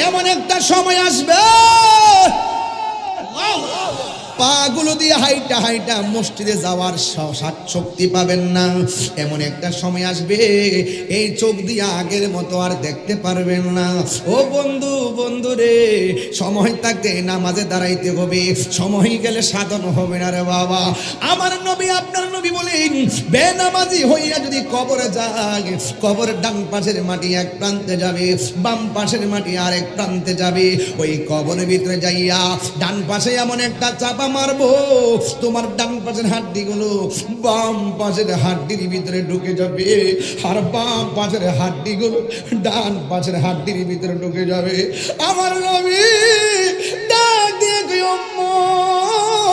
এমন একটা সময় আসবে পাগুলো দিয়ে হাইটা হাইটা মসজিদে যাওয়ার শক্তি পাবেন না। এমন একটা সময় আসবে এই চোখ দিয়ে আগের মতো আর দেখতে পারবেন না। ও বন্ধু, বন্ধু রে, সময় থাকতে নামাজে দাঁড়াইতে হবে, সময় গেলে সাধন হবে না রে বাবা। আমার নবী আপনার নবী বলেন, বেনামাজি হইয়া যদি কবরে যায়, কবরের ডান পাশের মাটি এক প্রান্তে যাবে, বাম পাশের মাটি আরেক প্রান্তে যাবে। ওই কবরের ভিতরে যাইয়া ডান পাশে এমন একটা চাপা মারবো, তোমার ডান পাশের হাড্ডিগুলো বাম পাশের হাড্ডির ভিতরে ঢুকে যাবে, আর বাম পাশের হাড্ডিগুলো ডান পাশের হাড্ডির ভিতরে ঢুকে যাবে। আমার নবী ডাক দিয়ে কই, উম্মত,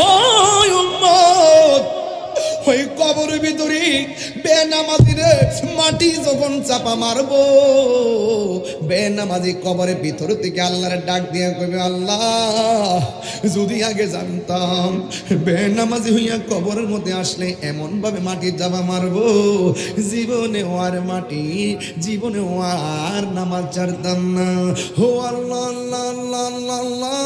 ও উম্মত, ওই কবরের ভিতরে বেনামাজিরে মাটি যখন চাপা মারবো, বেনামাজি কবরের ভিতর থেকে আল্লাহর ডাক দিয়ে কইবে, আল্লাহ যদি আগে জানতাম বেনামাজি হইয়া কবরের মধ্যে আসলে এমন ভাবে মাটি চাপা মারবো, জীবনে আর মাটি, জীবনে আর নামাজ ছাড়তাম না। ও আল্লাহ আল্লাহ আল্লাহ আল্লাহ আল্লাহ,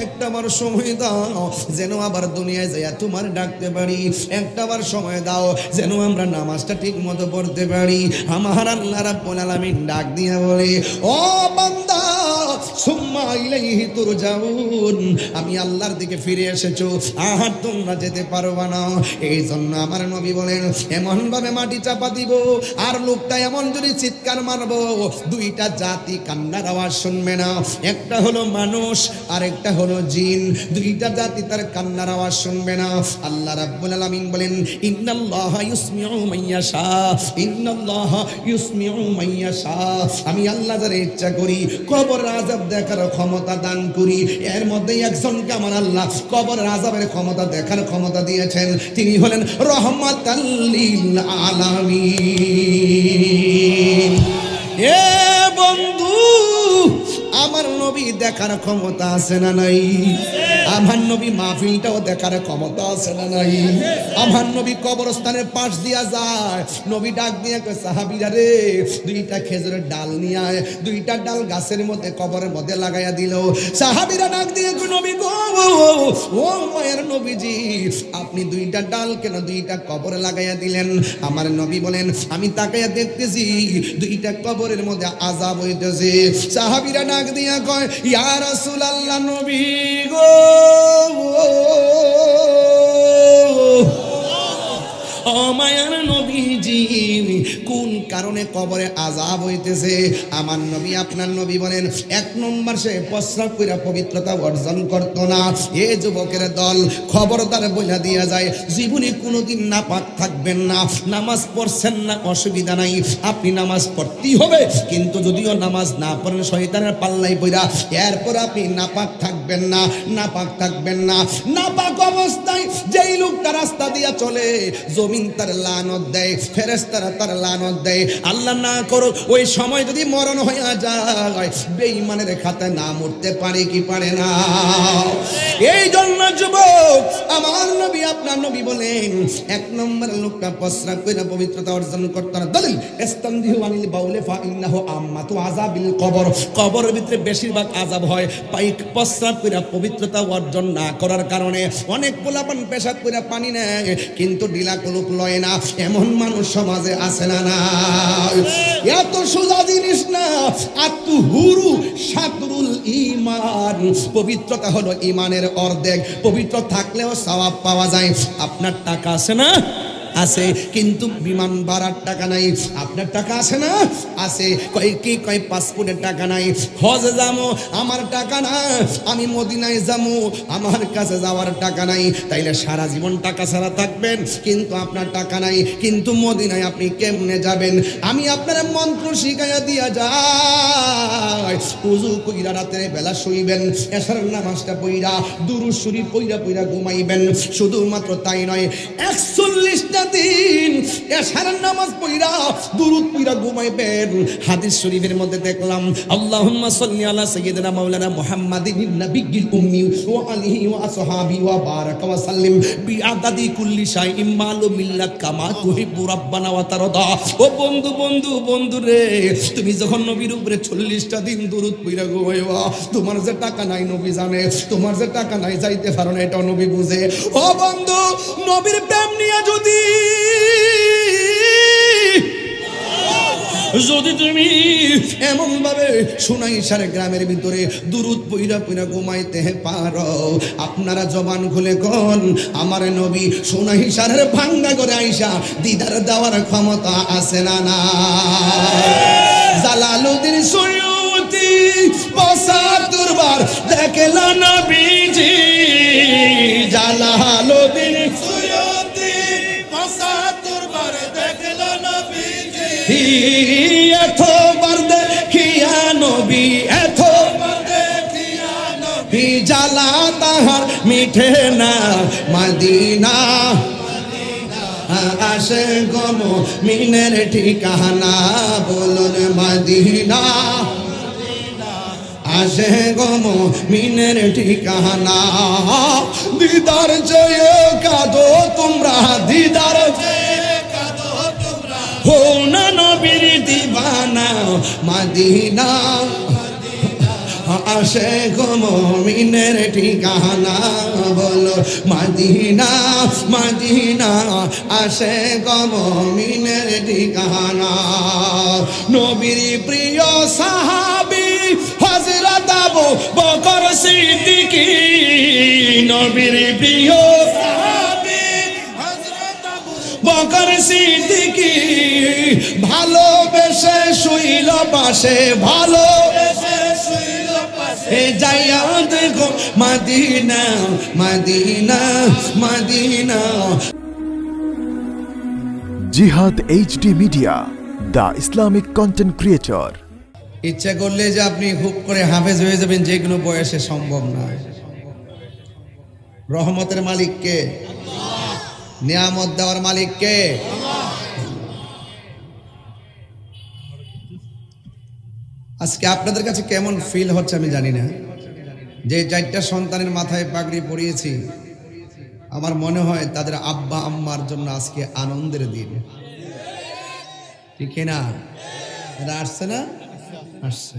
একটা বার সময় দাও যেন আবার দুনিয়ায় যাইয়া তোমার ডাকতে পারি, একটা বার সময় দাও যেন আমরা নামাজটা ঠিক মতো পড়তে পারি। আমার আল্লাহ রাব্বুল আলামিন ডাক দিয়া বলে, ও বান্দা, সুম্মা ইলাইহি তুরজাউন, আমি আল্লাহর দিকে ফিরে এসেছো, আর তোমরা যেতে পারবা না। এই জন্য আমার নবী বলেন, এমন ভাবে মাটি চাপা দিব আর লোকটা এমন যদি চিৎকার মারবো, দুইটা জাতি কান্নার আওয়াজ শুনবে না। একটা হলো মানুষ আর একটা হলো জিন, দুইটা জাতি তার কান্নার আওয়াজ শুনবে না। আল্লাহ রাব্বুল আলামিন বলেন, ইন্নাল্লাহা ইউসমিউ মাইয়াশা, ইন্নাল্লাহা ইউসমিউ মাইয়াশা, আমি আল্লাহ যারে ইচ্ছা করি কবর আযাব দেখার ক্ষমতা দান করি। এর মধ্যে একজনকে আমার আল্লাহ কবর আযাবের ক্ষমতা দেখার ক্ষমতা দিয়েছেন, তিনি হলেন রহমাতাল লিল আলামিন। এ বন্ধু, আমার নবী দেখার ক্ষমতা আছে না নাই? আমার নবী মাহফিলটাও দেখার ক্ষমতা আছে না নাই? আমার নবী কবরস্থানের পাশ দিয়া যায়, নবী ডাক দিয়ে কয়, সাহাবীরা রে, দুইটা খেজুরের ডাল নিয়ে আয়। দুইটা ডাল গাছের মধ্যে কবরের মধ্যে লাগাইয়া দিল। সাহাবীরা ডাক দিয়ে কয়, নবী গো, ও মায়ের নবীজি, আপনি দুইটা ডাল কেন দুইটা কবরে লাগাইয়া দিলেন? আমার নবী বলেন, আমি তাকাইয়া দেখতেছি দুইটা কবরের মধ্যে আযাব হইতেছে। সাহাবীরা ডাক দিয়া কয়, ইয়া রাসূলুল্লাহ, নবী গো, ও মায়ার নবীজি, কোন কারণে কবরে আযাব হইতেছে? আমার নবী আপনার নবী বলেন, এক নম্বর, সে প্রস্রাব কইরা পবিত্রতা অর্জন করত না। এ যুবকের দল, খবরদার বইলা দিয়া যায়, জীবনে কোনোদিন নাপাক থাকবেন না। নামাজ পড়ছেন না, অসুবিধা নাই, আপনি নামাজ পড়তেই হবে, কিন্তু যদিও নামাজ না পড়েন শয়তানের পাল্লাই পইরা, এরপর আপনি নাপাক থাকবেন না, নাপাক থাকবেন না। নাপাক অবস্থায় যেই লোকটা রাস্তা দিয়া চলে, জমিন তার লানত দেয়, ফেরেশতারা তার লানত দেয়। আল্লাহ না করো ওই সময় যদি মরণ হইয়া যায়, বেঈমানের খাতায় না মরতে পারে কি পারে না? এই জন্য যুবক, আমার নবী আপনার নবী বলেন, এক নম্বর লোকটা প্রস্রাব কইরা পবিত্রতা অর্জন করতে না। দলিল, ইস্তানদিহু আনিল বাউলে ফা ইন্নাহু আম্মাতু আযাবিল কবর, কবরের ভিতরে বেশিরভাগ আযাব হয় পাইক প্রস্রাব কইরা পবিত্রতা অর্জন না করার কারণে। অনেক পোলাপান পেশাব কইরা পানি নেয় কিন্তু ডিলা কলুপ লয় না, এমন মানুষ সমাজে আছে না? না, এত সোজা জিনিস না। আত্তুহুরু শাতরুল ঈমান, পবিত্রতা হলো ঈমানের অর্ধেক। পবিত্র থাকলেও সওয়াব পাওয়া যায়। আপনার টাকা আছে না? আছে, কিন্তু বিমান ভাড়ার টাকা নাই। আপনার টাকা আছে না? আছে। কি কয় পাসপোর্টের টাকা নাই। হজে যাবো, আমার টাকা না। আমি মদিনায় যাবো, আমার কাছে যাওয়ার টাকা নাই। তাইলে সারা জীবন টাকা ছাড়া থাকবেন, কিন্তু আপনার টাকা নাই। কিন্তু মদিনায় আপনি কেমনে যাবেন? আমি আপনার মন্ত্র শিখাইয়া দিয়া যাই। উযু কইরা রাতের বেলা শুইবেন, এশার নামাজটা পইরা দুরূদ শরীফ পইরা পইরা ঘুমাইবেন। শুধুমাত্র তাই নয়, 41টা দিন এশার নামাজ পড়া দুরূদ পড়া ঘুমাইবেন। হাদিস শরীফের মধ্যে দেখলাম আল্লাহুম্মা সাল্লি আলা সাইয়্যিদিনা মাওলানা মুহাম্মাদিন নাবিয়্যিল উম্মি ওয়া আলিহি ওয়া আসহাবি ওয়া বারাকা ওয়া সাল্লিম বিআদাদি কুল্লি শাইইন মালুম মিল্লাত কামা তুহিব্বু রাব্বানা ওয়া তারদা। ও বন্ধু বন্ধু বন্ধু রে, তুমি যখন নবীর উপরে 40টা দিন দুরূদ পড়া ঘুমাইবা, তোমার যে টাকা নাই নবী জানে, তোমার যে টাকা নাই যাইতে পারো না এটা নবী বুঝে। ও বন্ধু, নবীর প্রেম নিয়ে যদি তুমি এমন ভাবে সুনাইশার গ্রামের ভিতরে দুরূদ পইরা পইরা ঘুমাইতে পারো, আপনারা জবান খুলে কোন আমার নবী সুনাইশারের ভাঙ্গা করে আইসা দিদার দেওয়ার ক্ষমতা আছে না না? জালালউদ্দিন সুয়ুতি ৭৫ বার দেখল নবীজি, জালালউদ্দিন সুয়ুতি ৭৫ বার দেখল নবীজি, এতবার দেখিয়া নবী, এতবার দেখিয়া নবী, জ্বালা তাহার মিঠে না মদিনা, আসে গো মুমিনের ঠিকানা, বলুন মদিনা, আসে গো মুমিনের ঠিকানা। দিদার চেয়ে কাঁদো তোমরা, দিদার চেয়ে কাঁদো তোমরা, হো না নবীর দিবানা মদিনা, আসে গো মুমিনের ঠিকানা, বলো মদিনা মদিনা, আসে গো মুমিনের ঠিকানা। নবীর প্রিয় সাহাবী হযরত আবু বকর সিদ্দিকী, নবীর প্রিয় সাহাবী হযরত আবু বকর সিদ্দিকী, ভালোবেসে শুইল পাশে, ভালোবেসে শুইল পাশে, যাইয়া দেখো মদিনা মদিনা মদিনা। জিহাদ HD media, the Islamic content creator. ইচ্ছা করলে যে আপনি খুব করে হাফেজ হয়ে যাবেন যে কোনো বয়সে সম্ভব না। রহমতের মালিক কে? নিয়ামত দেওয়ার মালিক কে? আজকে আপনাদের কাছে কেমন ফিল হচ্ছে আমি জানি না, যে 4টা সন্তানের মাথায় পাগড়ি পরিয়েছি, আমার মনে হয় তাদের আব্বা আম্মার জন্য আজকে আনন্দের দিন, ঠিক না? এরা আসছে না? আসছে।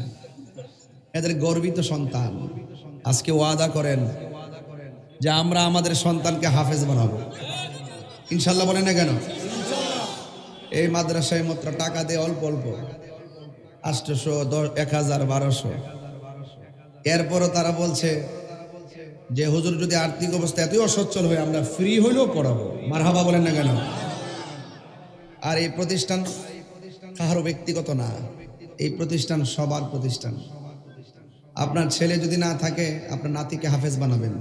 এদের গর্বিত সন্তান। আজকে ওয়াদা করেন যে আমরা আমাদের সন্তানকে হাফেজ বানাবো, ইনশাল্লাহ। বলেন না কেন? এই মাদ্রাসায় মাত্র টাকা দিয়ে অল্প অল্প 800, 1000, 1200, এরপরও তারা বলছে যে হুজুর যদি আর্থিক অবস্থা এতই অসচ্ছল হয়ে আমরা ফ্রি হইলেও পড়াবো। মারহাবা বলেন না কেন? আর এই প্রতিষ্ঠান কারো ব্যক্তিগত না, এই প্রতিষ্ঠান সবার প্রতিষ্ঠান। আপনার ছেলে যদি না থাকে আপনার নাতিকে হাফেজ বানাবেন,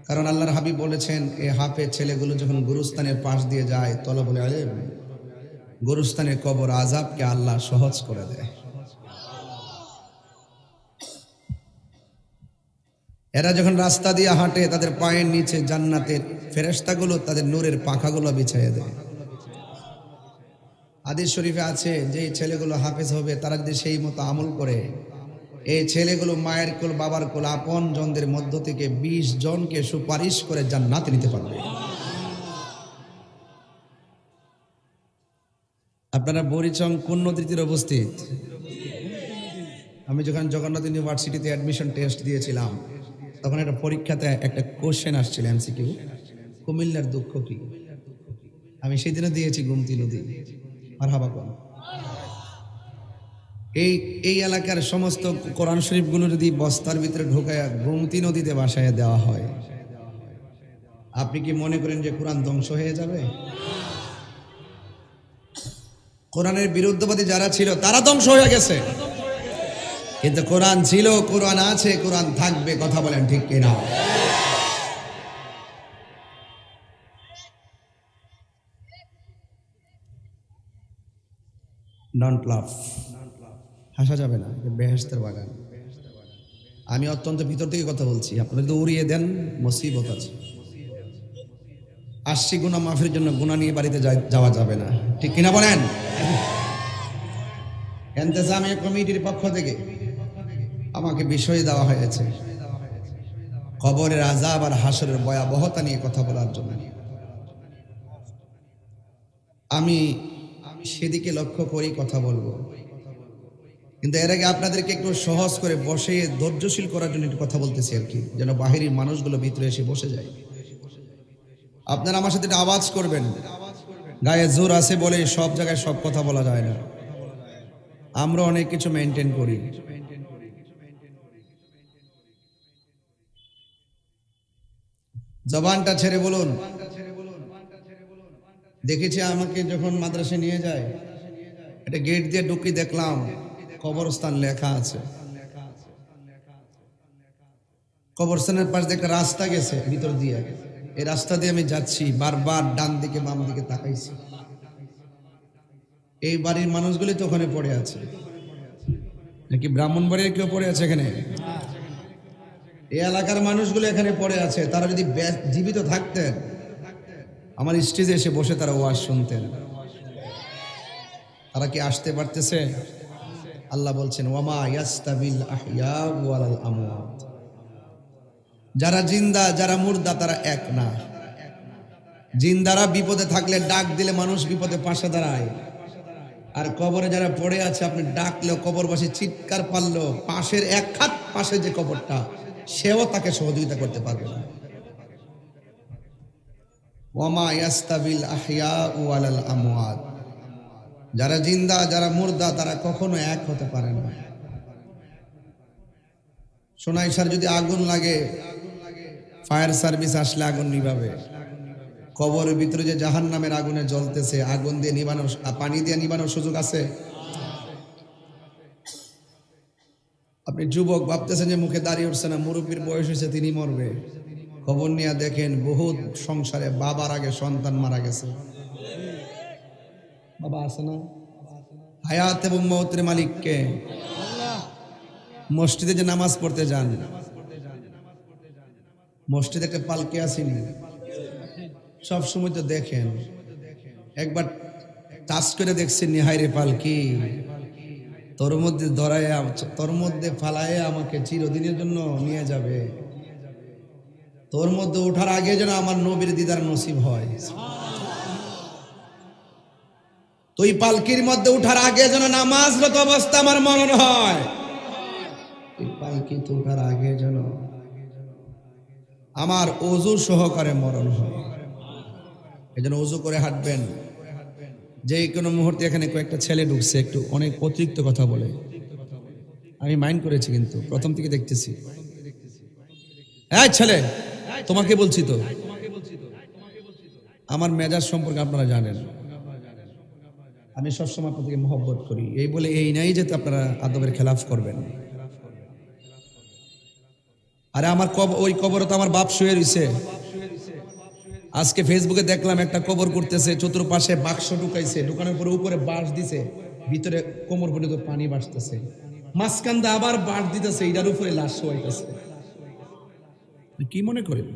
কারণ আল্লাহর হাবিব বলেছেন এই হাফেজ ছেলেগুলো যখন গুরুস্থানের পাশ দিয়ে যায় তলবুল ইলম, গুরুস্থানের কবর আযাবকে আল্লাহ সহজ করে দেয়। এরা যখন রাস্তা দিয়ে হাঁটে তাদের পায়ের নিচে জান্নাতের ফেরেশতাগুলো তাদের নূরের পাখাগুলো বিছাইয়ে দেয়। হাদিস শরীফে আছে যে ছেলেগুলো হাফেজ হবে তারা যদি সেই মতো আমল করে, এই ছেলেগুলো মায়ের কোল বাবার কোল আপন জনদের মধ্য থেকে 20 জনকে সুপারিশ করে জান্নাতে নিতে পারবে। আপনারা বরিচং কোন নদীর তীরে অবস্থিত? আমি যখন জগন্নাথ ইউনিভার্সিটিতে অ্যাডমিশন টেস্ট দিয়েছিলাম তখন একটা পরীক্ষাতে একটা কোশ্চেন আসছিল এমসিকিউ, কুমিল্লার দুঃখ কি? আমি সেদিনও দিয়েছি গোমতী নদী। মারহাবা কোন? এই এলাকার সমস্ত কোরআন শরীফগুলো যদি বস্তার ভিতরে ঢোকায় গোমতী নদীতে ভাসায় দেওয়া হয়, আপনি কি মনে করেন যে কোরআন ধ্বংস হয়ে যাবে? কোরআনের বিরুদ্ধবাদী যারা ছিল তারা ধ্বংস হয়ে গেছে, কিন্তু কোরআন ছিল, কোরআন আছে, কোরআন থাকবে। কথা বলেন ঠিক কিনা? ডোন্ট লাফ, হাসা যাবে না, বেহেশতের বাগান। আমি অত্যন্ত ভিতর থেকে কথা বলছি, আপনারা যদি উড়িয়ে দেন মুসিবত আছে। আসছি গুনাহ মাফের জন্য, গুনাহ নিয়ে বাড়িতে যাওয়া যাবে না, ঠিক কিনা বলেন? ইন্তেজামিয়া কমিটির পক্ষ থেকে আমাকে বিষয় দেওয়া হয়েছে কবরের আযাব আর হাসরের ভয়াবহতা নিয়ে কথা বলার জন্য। আমি সেদিকে লক্ষ্য করেই কথা বলবো, কিন্তু এর আগে আপনাদেরকে একটু সহজ করে বসে ধৈর্যশীল করার জন্য একটু কথা বলতেছি আর কি, যেন বাহিরের মানুষগুলো ভিতরে এসে বসে যায়। আপনারা আমার সাথে একটা আওয়াজ করবেন। গায়ে জোর আছে বলে সব জায়গায় সব কথা বলা যায় না, আমরা অনেক কিছু মেনটেন করি। জবানটা ছেড়ে বলুন। দেখেছি আমাকে যখন মাদ্রাসায় নিয়ে যায়, একটা গেট দিয়ে ঢুকি, দেখলাম কবরস্থান লেখা আছে। কবরস্থানের পাশ দিয়ে একটা রাস্তা গেছে ভিতর দিয়ে, এই রাস্তা দিয়ে আমি যাচ্ছি, বারবার ডান দিকে বাম দিকে তাকাইছি। এই বাড়ির মানুষগুলি তো ওখানে পড়ে আছে, নাকি ব্রাহ্মণবাড়ির কেউ পড়ে আছে এখানে? এই এলাকার মানুষগুলো এখানে পড়ে আছে। তারা যদি জীবিত থাকতেন আমার স্টেজে এসে বসে তারা ওয়াজ শুনতেন। তারা কি আসতে পারতেছে? আল্লাহ বলছেন ওয়ামা ইয়াস্তাবিল আহইয়া ওয়ালাল আমওয়াত, যারা জিন্দা যারা মুর্দা তারা এক না। জিন্দারা বিপদে থাকলে ডাক দিলে মানুষ বিপদে পাশে দাঁড়ায়, আর কবরে যারা পড়ে আছে আপনি ডাকলেও কবরবাসী চিৎকার পারলো পাশের এক হাত পাশে যে কবরটা, সেও তাকে সহযোগিতা করতে পারবে না। ওয়ামা ইয়াস্তাবিল আহইয়া ওয়ালাল আমওয়াত, যারা জিন্দা যারা মুর্দা তারা কখনো এক হতে পারে না। সোনাইশার যদি আগুন লাগে, ফায়ার সার্ভিস আসলে আগুন নিভাবে। কবরের ভিতরে যে জাহান্নামের আগুনে জ্বলতেছে, আগুন দিয়ে নিবানোর, পানি দিয়ে নিবানোর সুযোগ আছে? আপনি যুবক ভাবতেছেন যে মুখে দাঁড়িয়ে উঠছে না, মুরব্বীর বয়স হয়েছে, তিনি মরবে। খবর নিয়ে দেখেন বহুত সংসারে বাবার আগে সন্তান মারা গেছে। বাবা আছে না? হায়াত এবং মৌতের মালিক কে? মসজিদে যে নামাজ পড়তে যান, মসজিদে একটা পালকি আসেনি? সব সময় তো দেখেন, একবার টাচ করে দেখছেন নিহাইরে পালকি, তোর মধ্যে ধরায়, তোর মধ্যে ফালায় আমাকে চিরদিনের জন্য নিয়ে যাবে। তোর মধ্যে ওঠার আগে যেন আমার নবীর দিদার নসিব হয়। তুই পালকির মধ্যে উঠার আগে যেন নামাজরত অবস্থা আমার মরণ হয়। তুই পালকিতে উঠার আগে যেন আমার ওযু সহকারে মরণ হয়। এই জন্য ওযু করে হাঁটবেন। যে কোনো মুহূর্তে এখানে কয়েকটা ছেলে ঢুকছে, একটু অনেক অতিরিক্ত কথা বলে, আমি মাইন্ড করেছি, কিন্তু প্রথম থেকে দেখতেছি। এই ছেলে, তোমাকে বলছি তো, আমার মেজাজ সম্পর্কে আপনারা জানেন, আমি সবসময় আপনাদেরকে মহব্বত করি। এই বলে এই নাই যে আপনারা আদবের খেলাফ করবেন। আরে আমার ওই কবরে তো আমার বাপ শুয়ে রয়েছে। আজকে ফেসবুকে দেখলাম একটা কবর করতেছে, চতুর্পাশে বাক্স ঢুকাইছে, ঢুকানোর পরে উপরে বাঁশ দিছে, ভিতরে কোমর পর্যন্ত পানি বাসতেছে, মাঝখান দিয়ে আবার বাঁশ দিতেছে, এটার উপরে লাশ শোয়াইতেছে। কি মনে করেন?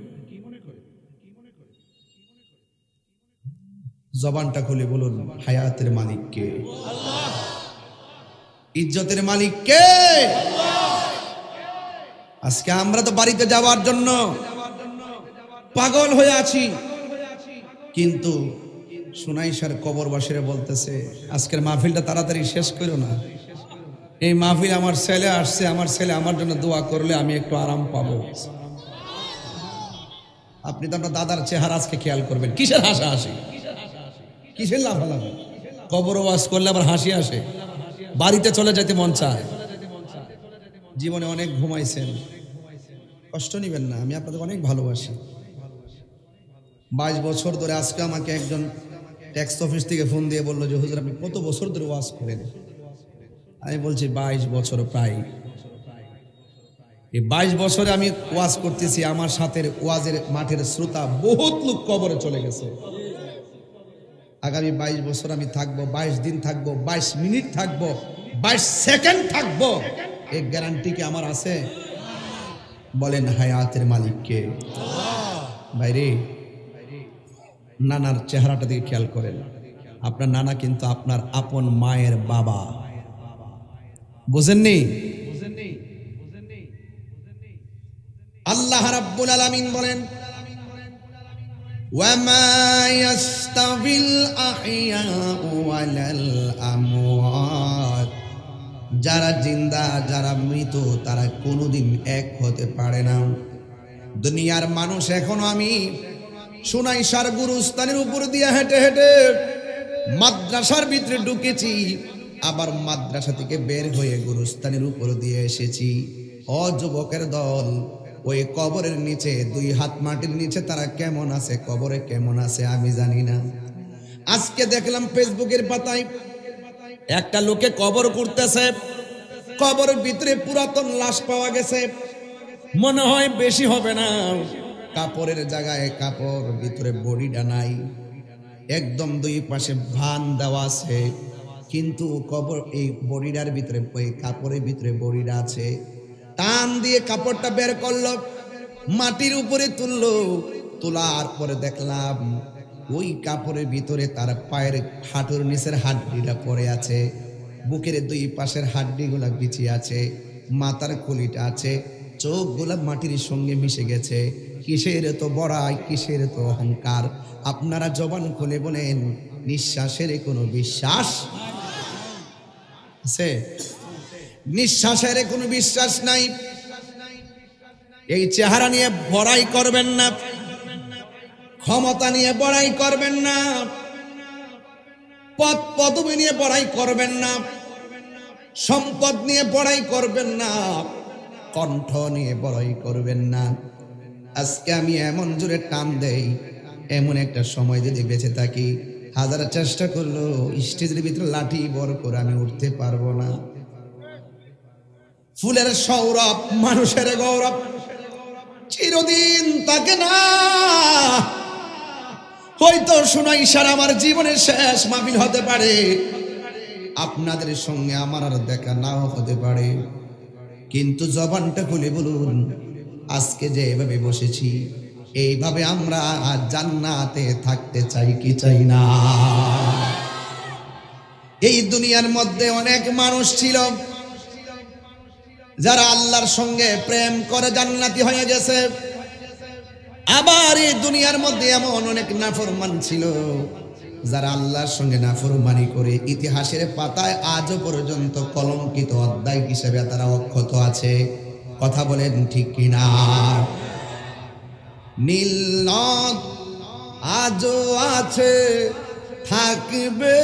জবানটা খুলে বলুন, হায়াতের মালিক কে? আল্লাহ। ইজ্জতের মালিক কে? আল্লাহ। আজকে আমরা তো বাড়িতে যাওয়ার জন্য পাগল হয়ে আছি, কিন্তু সোনাইশার কবরবাসীরা বলতেছে আজকের মাহফিলটা তাড়াতাড়ি শেষ করো না। এই মাহফিল আমার ছেলে আসছে, আমার ছেলে আমার জন্য দোয়া করলে আমি একটু আরাম পাবো। আপনি তো আপনার দাদার চেহারা আজকে খেয়াল করবেন। কিসের হাসা হাসি, কিসের লাফালাফি? কবর ওয়াজ করলে আবার হাসি আসে, বাড়িতে চলে যেতে মন চায়। জীবনে অনেক ঘুমাইছেন, কষ্ট নিবেন না, আমি আপনাদের অনেক ভালোবাসি। 22 বছর ধরে আজকে আমাকে একজন ট্যাক্স অফিস থেকে ফোন দিয়ে বললো যে হুজুর আপনি কত বছর ধরে ওয়াজ করেন? আমি বলছি 22 বছর প্রায়। এই 22 বছরে আমি ওয়াজ করতেছি, আমার সাথে ওয়াজের মাঠের শ্রোতা বহুত লোক কবরে চলে গেছে। আগামী 22 বছর আমি থাকবো, 22 দিন থাকবো, 22 মিনিট থাকবো, 22 সেকেন্ড থাকবো, এই গ্যারান্টি কি আমার আছে? বলেন হায়াতের মালিক কে? ভাইরে নানার চেহারাটা দিকে খেয়াল করেন। আপনার নানা কিন্তু আপনার আপন মায়ের বাবা, বুঝেননি? আল্লাহ রাব্বুল আলামিন বলেন, ওয়ামা ইয়াস্তাবিল আহইয়াউ ওয়ালাল আমওয়াত, যারা জিন্দা যারা মৃত তারা কোনোদিন এক হতে পারে না। দুনিয়ার মানুষ এখনো, আমি সোনাইশার গুরুস্থানের উপর দিয়ে হেঁটে হেঁটে মাদ্রাসার ভিতরে ঢুকেছি, আবার মাদ্রাসা থেকে বের হয়ে গুরুস্থানের উপর দিয়ে এসেছি। ও যুবকের দল, ওই কবরের নিচে 2 হাত মাটির নিচে তারা কেমন আছে, কবরে কেমন আছে আমি জানি না। আজকে দেখলাম ফেসবুকের পাতায় একটা লোকে কবর করতেছে, কবরের ভিতরে পুরাতন লাশ পাওয়া গেছে, মনে হয় বেশি হবে না, কাপড়ের জায়গায় কাপড়, ভিতরে বডিটা নাই, একদম 2 পাশে ভান দেওয়া আছে, কিন্তু কবর এই বডিটার ভিতরে, ওই কাপড়ের ভিতরে বডিটা আছে। টান দিয়ে কাপড়টা বের করলো, মাটির উপরে তুললো, তোলার পরে দেখলাম ওই কাপড়ের ভিতরে তার পায়ের হাঁটুর নিচের হাড্ডিটা পড়ে আছে, বুকের 2 পাশের হাড্ডিগুলা বিছিয়ে আছে, মাথার খুলিটা আছে, চোখগুলা মাটির সঙ্গে মিশে গেছে। কিসের তো বড়াই, কিসের তো অহংকার? আপনারা জবান খুলে বলেন, নিঃশ্বাসের কোনো বিশ্বাস আছে? নিঃশ্বাসের কোনো বিশ্বাস নাই। এই চেহারা নিয়ে বড়াই করবেন না, ক্ষমতা নিয়ে বড়াই করবেন না, পদ পদবি নিয়ে বড়াই করবেন না, সম্পদ নিয়ে বড়াই করবেন না, কণ্ঠ নিয়ে বড়াই করবেন না। আজকে আমি এমন জোরে টান দেই, এমন একটা সময় যদি বেঁচে থাকি, হাজার চেষ্টা করলো স্টেজের ভিতরে লাঠি বড় করে আমি উঠতে পারবো না। ফুলের সৌরভ, মানুষের গৌরব চিরদিন থাকে না। হয়তো সোনাইশার আমার জীবনের শেষ মাহফিল হতে পারে, আপনাদের সঙ্গে আমার আর দেখা নাও হতে পারে, কিন্তু জবানটা খুলে বলুন, আজকে যে এভাবে বসেছি, এইভাবে আমরা জান্নাতে থাকতে চাই কি চাই না? এই দুনিয়ার মধ্যে অনেক মানুষ ছিল যারা আল্লাহর সঙ্গে প্রেম করে জান্নাতি হয়ে গেছে, আবার এই দুনিয়ার মধ্যে এমন অনেক নাফরমান ছিল যারা আল্লাহর সঙ্গে নাফরমানি করে ইতিহাসের পাতায় আজও পর্যন্ত কলঙ্কিত অধ্যায় হিসেবে তারা অক্ষত আছে। কথা বলেন ঠিক কিনা? নীল নদ আজও আছে, থাকবে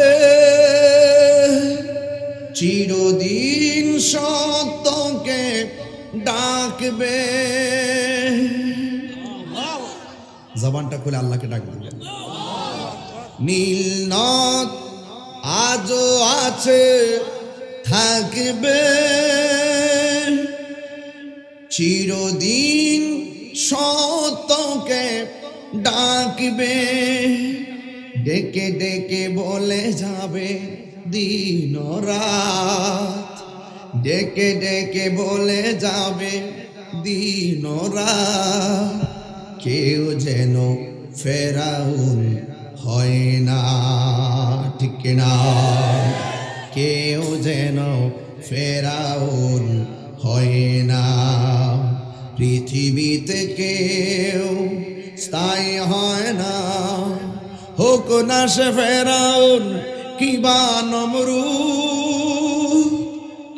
চিরদিন, সত্যকে ডাকবে। জবানটা খুলে আল্লাহকে ডাক দিবেন। নীল নদ আজও আছে, থাকবে চিরদিন, সত্যকে ডাকবে। ডেকে ডেকে বলে যাবে দিন রাত, ডেকে ডেকে বলে যাবে দিন রাত। কেউ যেন ফেরাউন হয় না, ঠিক না? কেউ যেন ফেরাউন হয় না। পৃথিবীতে কেউ স্থায়ী হয় না, হোক না সে ফেরাউন কিবা নমরুদ।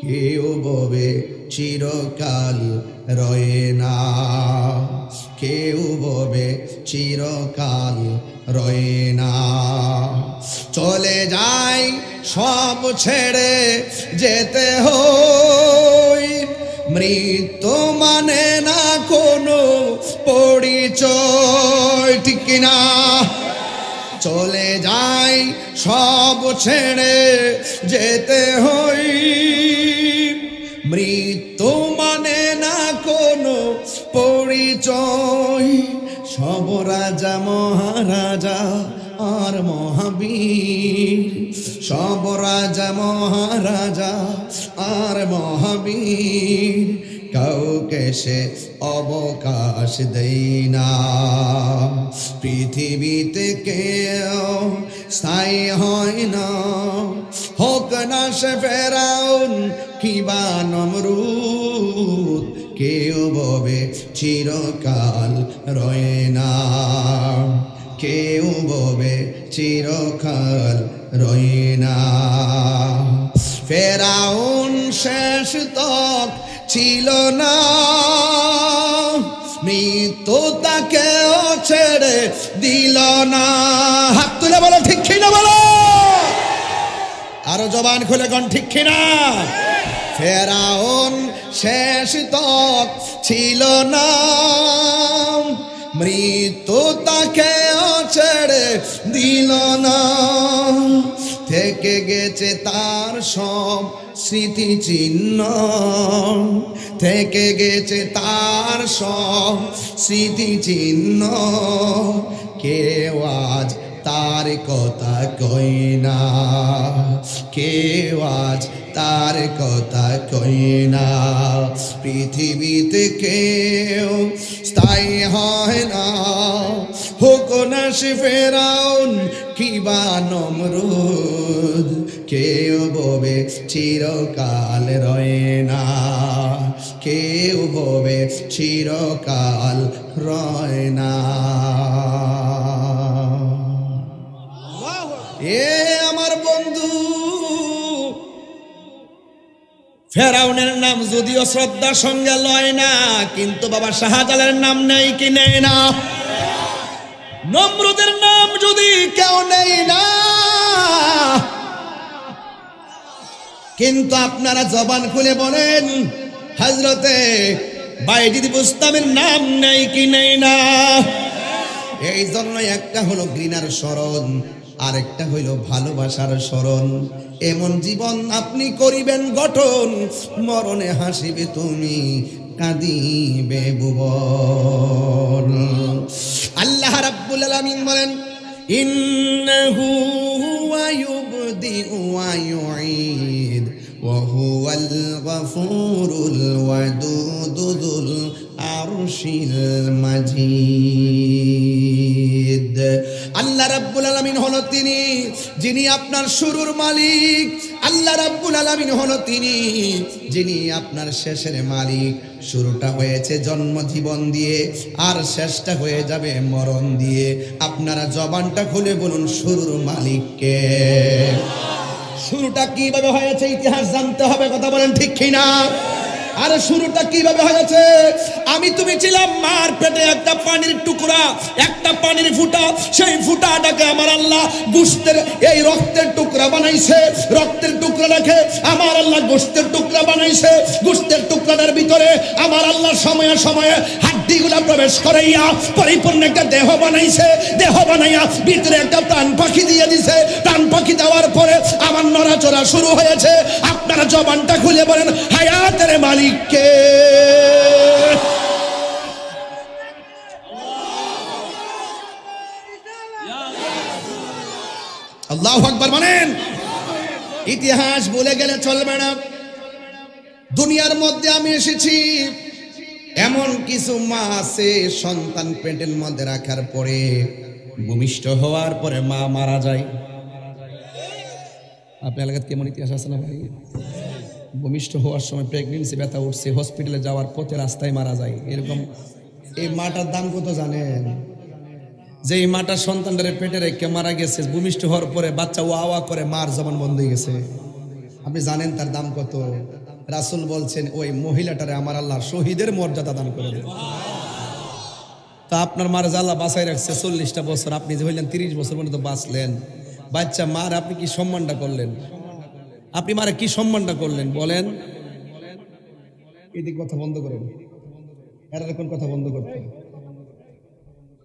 কেউ ববে চিরকাল রয়ে না, কেউ ববে চিরকাল রয়ে না। চলে যায় সব ছেড়ে যেতে হয়, মৃত্যু মানে না কোনো পরিচয়, ঠিক কিনা? চলে যায় সব ছেড়ে যেতে হয়, মৃত্যু মানে না কোনো পরিচয়। সব রাজা মহারাজা আর মহাবীর, সব রাজা মহারাজা আর মহাবীর, কাউকে সে অবকাশ দেই না। পৃথিবীতে কেউ স্থায়ী হয় না, হোক না সে ফেরাউন কিবা নমরুদ, কেউ ববে চিরকাল রয় না, কেউ ববে চিরকাল রয় না। ফেরাউন শেষ তক ছিল না, মৃত্যু তাকেও ছেড়ে দিল না। হাত তুলে বলো ঠিক কিনা বলো, আরো জবান খুলে কোন ঠিক কিনা। ফেরাউন শেষ তক ছিল না, মৃত্যু তাকেও ছেড়ে দিল না। থেকে গেছে তার সব স্মৃতিচিহ্ন, থেকে গেছে তার সব স্মৃতিচিহ্ন। কেউ আজ তার কথা কই না, কেউ আজ তার কথা কই না। পৃথিবীতে কেউ স্থায়ী হয় না, হোক না সে ফেরাউন কিবা নমরুদ, কেউ ববে চিরকাল রয় না, কেউ ববে চিরকাল রয় না। এ আমার বন্ধু, ফেরাউনের নাম যদিও শ্রদ্ধার সঙ্গে লয় না, কিন্তু বাবা শাহজালালের নাম নেই কি নেই না? নমরুদের নাম যদি কেউ নেই না, কিন্তু আপনারা জবান খুলে বলেন হযরতে বাইজিদ বুস্তামের নাম নেই কি নেই না? এই জন্য একটা হলো ঘৃণার স্মরণ, আরেকটা হইল ভালোবাসার স্মরণ। এমন জীবন আপনি করিবেন গঠন, মরণে হাসিবে তুমি কাঁদিবে ভুবন। আল্লাহ রাব্বুল আলামিন বলেন, ইন্নাহু হুয়া ইউবদিউ ওয়া ইউঈদ ওয়া হুয়াল গফুরুল ওয়াদুদু যুল আরশিল মাজিদ। আল্লাহ রাব্বুল আলামিন হলো তিনি যিনি আপনার শুরুর মালিক, আল্লাহ রাব্বুল আলামিন হলো তিনি যিনি আপনার শেষের মালিক। শুরুটা হয়েছে জন্ম জীবন দিয়ে, আর শেষটা হয়ে যাবে মরণ দিয়ে। আপনারা জবানটা খুলে বলুন শুরুর মালিককে। শুরুটা কিভাবে হয়েছে ইতিহাস জানতে হবে, কথা বলেন ঠিক কিনা? আরে শুরুটা কিভাবে হয়েছে? আমি তুমি ছিলাম মার পেটে, একটা পানির টুকরা, একটা পানির ফুটা। সেই ফুটাটাকে আমার আল্লাহ গোশতের এই রক্তের টুকরা বানাইছে, রক্তের টুকরা রেখে আমার আল্লাহ গোশতের টুকরা বানাইছে। গোশতের টুকরাটার ভিতরে আমার আল্লাহ সময়ে সময়ে হাড্ডিগুলা প্রবেশ করাইয়া পরিপূর্ণ একটা দেহ বানাইছে। দেহ বানাইয়া ভিতরে একটা প্রাণ পাখি দিয়ে দিছে। প্রাণ পাখি দেওয়ার পরে আমার নড়াচড়া শুরু হয়েছে। আপনারা জবানটা খুলে বলেন হায়াতের মালিক কে? আল্লাহু আকবার বলেন। ইতিহাস ভুলে গেলে চলবে না। দুনিয়ার মধ্যে আমি এসেছি, এমন কিছু মা আছে সন্তান পেটের মধ্যে রাখার পরে ভূমিষ্ঠ হওয়ার পরে মা মারা যায়। আপনার এলাকায় কেমন ইতিহাস আছে না ভাই? ভূমিষ্ঠ হওয়ার সময় প্রেগনেন্সি ব্যথা উঠছে, হসপিটালে যাওয়ার পথে রাস্তায় মারা যায়। এরকম এই মাটার দাম কত জানেন? যে এই মাটার সন্তানটারে পেটে রেখে মারা গেছে, ভূমিষ্ঠ হওয়ার পরে বাচ্চা ওয়া ওয়া করে মার জবান বন্ধ হয়ে গেছে। আপনি জানেন তার দাম কত? রাসূল বলছেন ওই মহিলাটারে আমার আল্লাহ শহীদের মর্যাদা দান করে দেন। তা আপনার মার আল্লাহ বাঁচাই রাখছে 40টা বছর, আপনি যে হইলেন 30 বছর পর্যন্ত বাঁচলেন। বাচ্চা মার আপনি কি সম্মানটা করলেন? আপনি মারে কি সম্মানটা করলেন বলেন? এদিক কথা বন্ধ করেন, এরা কোন কথা বন্ধ করতে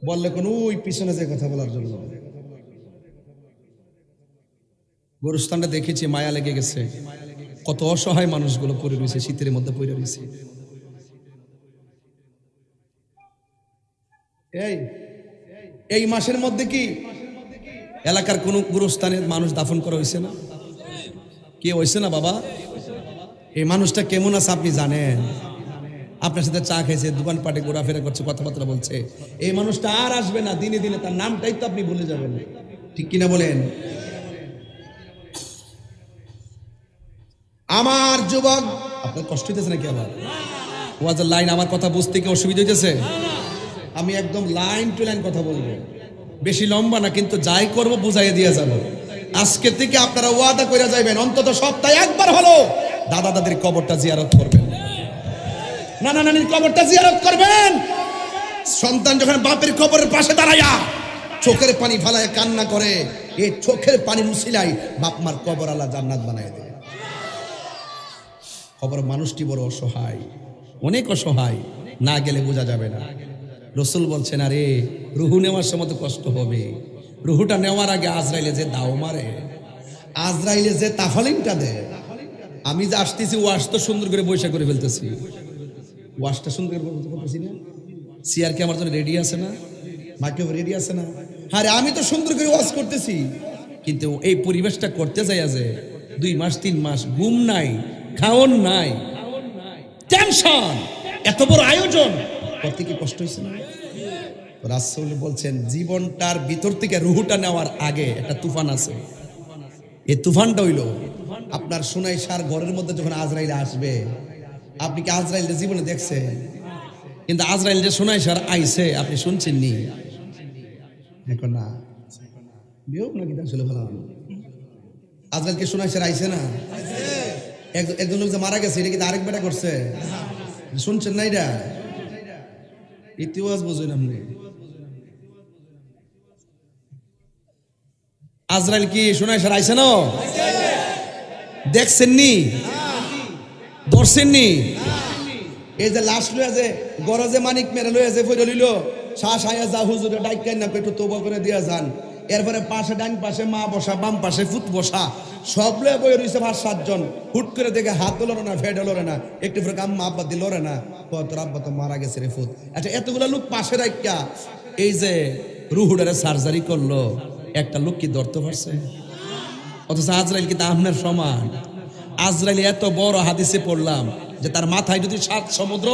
বললে কোন ওই পিছনে যে কথা বলার জন্য। গোরস্থানটা দেখেছি, মায়া লেগে গেছে। কত অসহায় মানুষগুলো পড়ে রয়েছে, শীতের মধ্যে পড়ে রয়েছে। এই মাসের মধ্যে কি এলাকার কোন গুরুস্থানের মানুষ দাফন করা হয়েছে না? কে হয়েছে না বাবা? এই মানুষটা কেমন আছে আপনি জানেন? আপনার সাথে চা খেয়েছে, দোকানপাটে ঘোরাফেরা করছে, কথাবার্তা বলছে, এই মানুষটা আর আসবে না, দিনে দিনে তার নামটাই তো আপনি ভুলে যাবেন, ঠিক কিনা বলেন? আমার যুবক, আপনার কষ্ট হইতেছে নাকি? আবার ওয়াজের লাইন আমার কথা বুঝতে কি অসুবিধা হইতেছে? আমি একদম লাইন টু লাইন কথা বলবো, বেশি লম্বা না, কিন্তু যাই করবো বুঝাইয়ে দিয়ে যাবো। আজকে থেকে আপনারা ওয়াদা করে যাবেন, অন্তত সপ্তাহে একবার হলো দাদা দাদির কবরটা জিয়ারত করবেন, নানা নানির কবরটা জিয়ারত করবেন। সন্তান যখন বাপের কবরের পাশে দাঁড়ায়া চোখের পানি ফালায় কান্না করে, এই চোখের পানি মুছিলাই বাপ মার কবর আল্লাহ জান্নাত বানায় দেয়। খবর মানুষটি বড় অসহায়, অনেক অসহায়, না গেলে বোঝা যাবে না। রসুল বলছেন, আরে রুহু নেওয়ার সময় তো কষ্ট হবে, রুহুটা নেওয়ার আগে আজরাইলে যে দাও মারে, আজরাইলে যে তাফালিংটা দেয়। আমি যে আসতেছি ওয়াশ তো সুন্দর করে বৈশা করে ফেলতেছি, ওয়াশটা সুন্দর করে বলতেছি না, চেয়ার কি আমার জন্য রেডি আছে না, মাইক্রোফোন রেডি আছে না? আরে আমি তো সুন্দর করে ওয়াশ করতেছি, কিন্তু এই পরিবেশটা করতে যাই যে 2 মাস 3 মাস ঘুম নাই, খাওন নাই, টেনশন, এত বড় আয়োজন করতে কি কষ্ট হয়েছে না? রাসূল বলছেন, জীবনটার ভিতর থেকে রুহুটা নেওয়ার আগে একটা তুফান আছে। এই তুফানটা হইল আপনার সোনাই সার ঘরের মধ্যে যখন আজরাইল আসবে। আপনি কি আজরাইলের জীবনে দেখছেন? কিন্তু আজরাইল যে সোনাই সার আইছে আপনি শুনছেন নি? এখন না বিয়োগ নাকি আসলে ভালো আজরাইল কি সোনাই সার আইছে না? একজন লোক যে মারা গেছে, এটা কি আরেক বেটা করছে? শুনছেন না? এটা ইতিহাস বুঝুন আপনি। আজরাইল কি সোনাই সার আইছে না? দেখছেন নি? ধরছেন নি? এই যে লাশ লইয়া যে গরজে মানিক মেরে লইয়া যে ফইরা লইল, শ্বাস আয়া যা হুজুরে ডাইকেন না একটু তওবা করে দিয়া যান। এরপরে পাশে ডান পাশে মা বসা, বাম পাশে ফুত বসা, সব লয়ে বই রইছে 5-7 জন। হুট করে দেখে হাত লড়ে না, ফেড লড়ে না, একটু ফের আম্মা আব্বা দিল লড়ে না, তোর আব্বা তো মারা গেছে রে ফুত। আচ্ছা এতগুলা লোক পাশে রাখিয়া এই যে রুহুডারে সার্জারি করলো, একটা লোক কি ধরতে পারছে? অথচ আজরাইল কি তা আপনার সমান? আজরাইল এত বড় হাদিসে পড়লাম যে তার মাথায় যদি 7 সমুদ্র